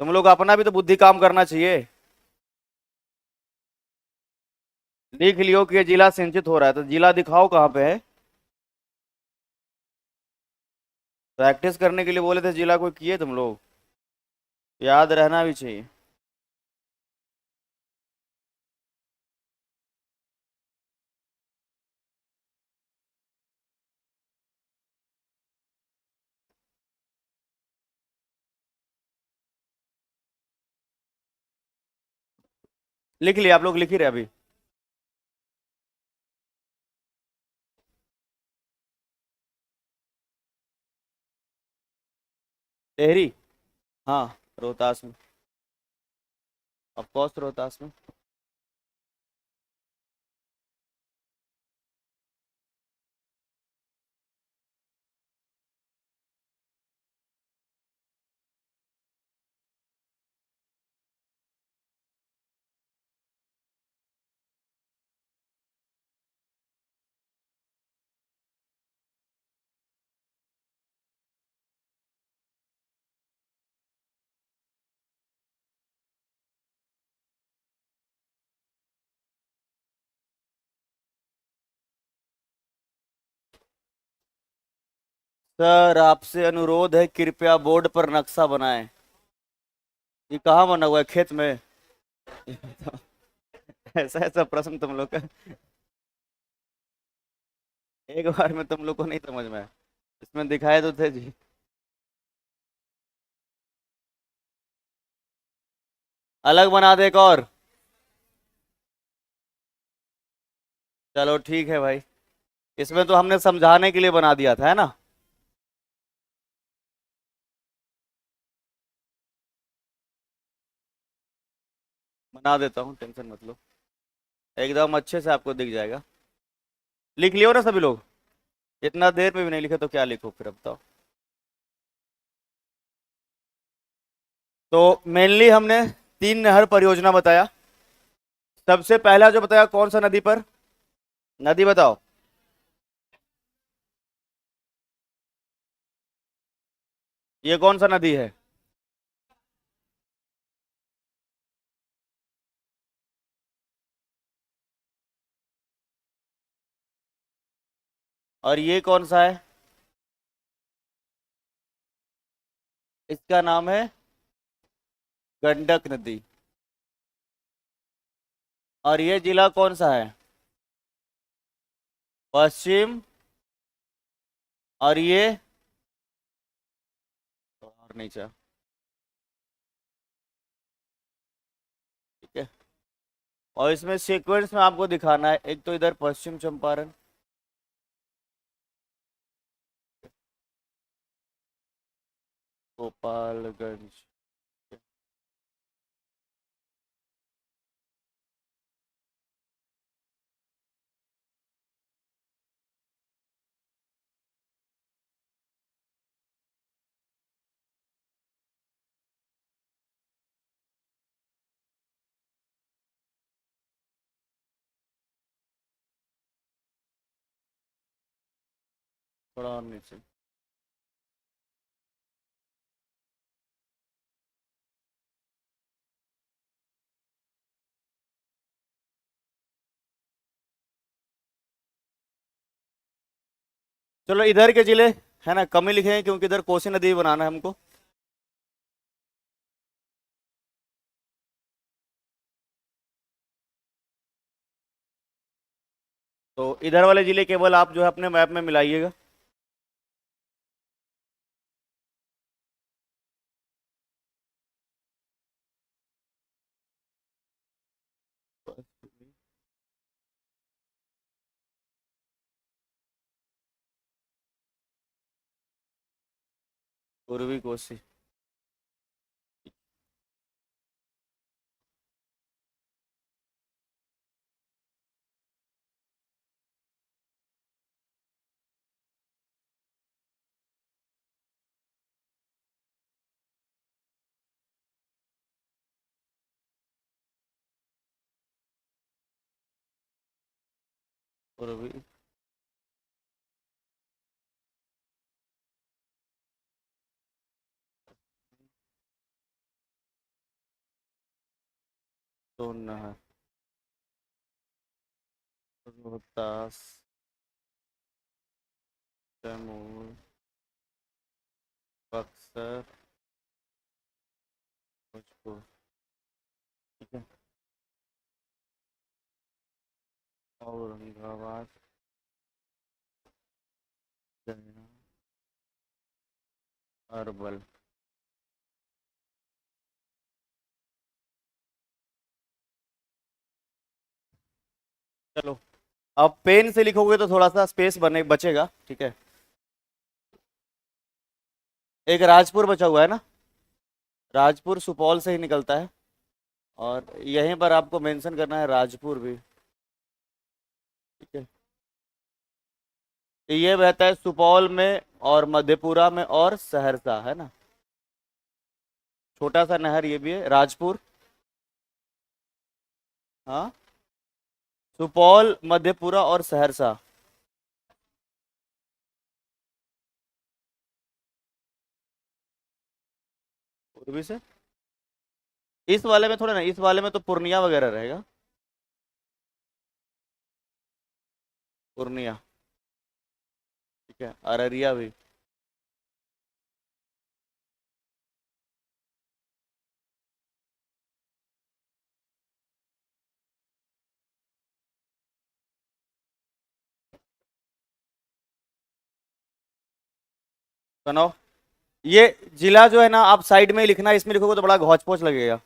तुम लोग अपना भी तो बुद्धि काम करना चाहिए। लिख लियो कि ये जिला सिंचित हो रहा है, तो जिला दिखाओ कहाँ पे है। प्रैक्टिस करने के लिए बोले थे, जिला कोई किए तुम लोग? याद रहना भी चाहिए। लिख लिया? आप लोग लिख ही रहे अभी? टेहरी? हाँ, रोहतास में। ऑफ कोर्स रोहतास में। सर आपसे अनुरोध है, कृपया बोर्ड पर नक्शा बनाएं। ये कहाँ बना हुआ है, खेत में? ऐसा ऐसा प्रश्न तुम लोग का एक बार में तुम लोग को नहीं समझ में आया। इसमें दिखाए तो थे जी। अलग बना दे एक और। चलो ठीक है भाई। इसमें तो हमने समझाने के लिए बना दिया था, है ना? बना देता हूँ, टेंशन मत लो। एकदम अच्छे से आपको दिख जाएगा। लिख लियो ना सभी लोग? इतना देर में भी नहीं लिखे तो क्या लिखो फिर, अब बताओ। तो मेनली हमने तीन नहर परियोजना बताया। सबसे पहला जो बताया, कौन सा नदी पर? नदी बताओ। ये कौन सा नदी है? और ये कौन सा है? इसका नाम है गंडक नदी। और ये जिला कौन सा है? पश्चिम। और ये और नीचे। ठीक है। और इसमें सीक्वेंस में आपको दिखाना है, एक तो इधर पश्चिम चंपारण, गोपालगंज। थोड़ा और नीचे। चलो इधर के जिले है ना कम ही लिखे हैं, क्योंकि इधर कोसी नदी बनाना है हमको। तो इधर वाले जिले केवल आप जो है अपने मैप में मिलाइएगा। पूर्वी कोसी। पूर्वी सोननहर, रोहतास, कैमूर, बक्सर, भोजपुर। ठीक है। औरंगाबाद, गया, अरवल। चलो, अब पेन से लिखोगे तो थोड़ा सा स्पेस बने बचेगा। ठीक है। एक राजपुर बचा हुआ है ना, राजपुर सुपौल से ही निकलता है, और यहीं पर आपको मेंशन करना है राजपुर भी। ठीक है। ये बहता है सुपौल में और मधेपुरा में और सहरसा, है ना। छोटा सा नहर ये भी है, राजपुर। हाँ, सुपौल, मधेपुरा और सहरसा। पूर्वी से इस वाले में थोड़ा ना, इस वाले में तो पूर्णिया वगैरह रहेगा। पूर्णिया। ठीक है, अररिया भी। सुनो, ये जिला जो है ना, आप साइड में ही लिखना, इसमें लिखोगे तो बड़ा घौच पोच लगेगा।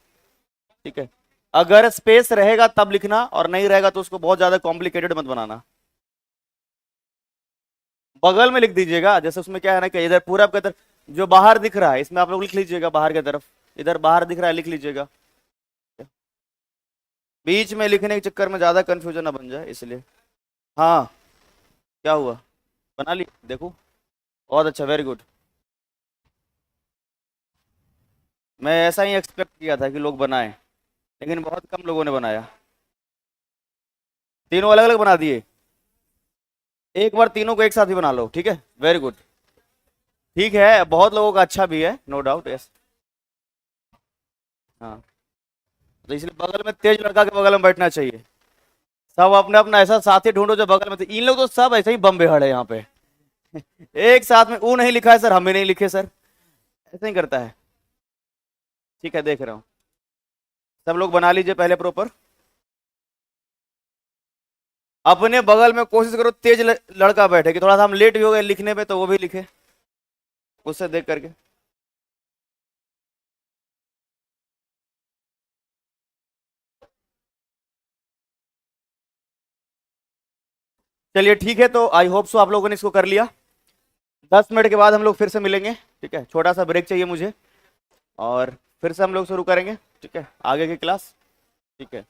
ठीक है। अगर स्पेस रहेगा तब लिखना, और नहीं रहेगा तो उसको बहुत ज्यादा कॉम्प्लिकेटेड मत बनाना। बगल में लिख दीजिएगा, जैसे उसमें क्या है ना कि इधर पूरब की तरफ जो बाहर दिख रहा है, इसमें आप लोग लिख लीजिएगा बाहर की तरफ। इधर बाहर दिख रहा है, लिख लीजिएगा। बीच में लिखने के चक्कर में ज्यादा कंफ्यूजन ना बन जाए, इसलिए। हाँ, क्या हुआ? बना ली, देखो। बहुत अच्छा, वेरी गुड। मैं ऐसा ही एक्सपेक्ट किया था कि लोग बनाएं, लेकिन बहुत कम लोगों ने बनाया। तीनों अलग अलग बना दिए। एक बार तीनों को एक साथ ही बना लो, ठीक है, वेरी गुड। ठीक है, बहुत लोगों का अच्छा भी है, नो डाउट, यस। हाँ, तो इसलिए बगल में तेज लड़का के बगल में बैठना चाहिए। सब अपने अपना ऐसा साथी ढूंढो जो बगल में थे। इन लोग तो सब ऐसे ही बम बेहड़ है यहाँ पे। एक साथ में ऊ नहीं लिखा है सर, हम भी नहीं लिखे सर, ऐसे ही करता है। ठीक है, देख रहा हूँ। सब लोग बना लीजिए पहले प्रॉपर। अपने बगल में कोशिश करो तेज लड़का बैठे, कि थोड़ा सा हम लेट भी हो गए लिखने में तो वो भी लिखे, उससे देख करके। चलिए ठीक है, तो आई होप सो आप लोगों ने इसको कर लिया। 10 मिनट के बाद हम लोग फिर से मिलेंगे। ठीक है, छोटा सा ब्रेक चाहिए मुझे, और फिर से हम लोग शुरू करेंगे। ठीक है, आगे की क्लास। ठीक है।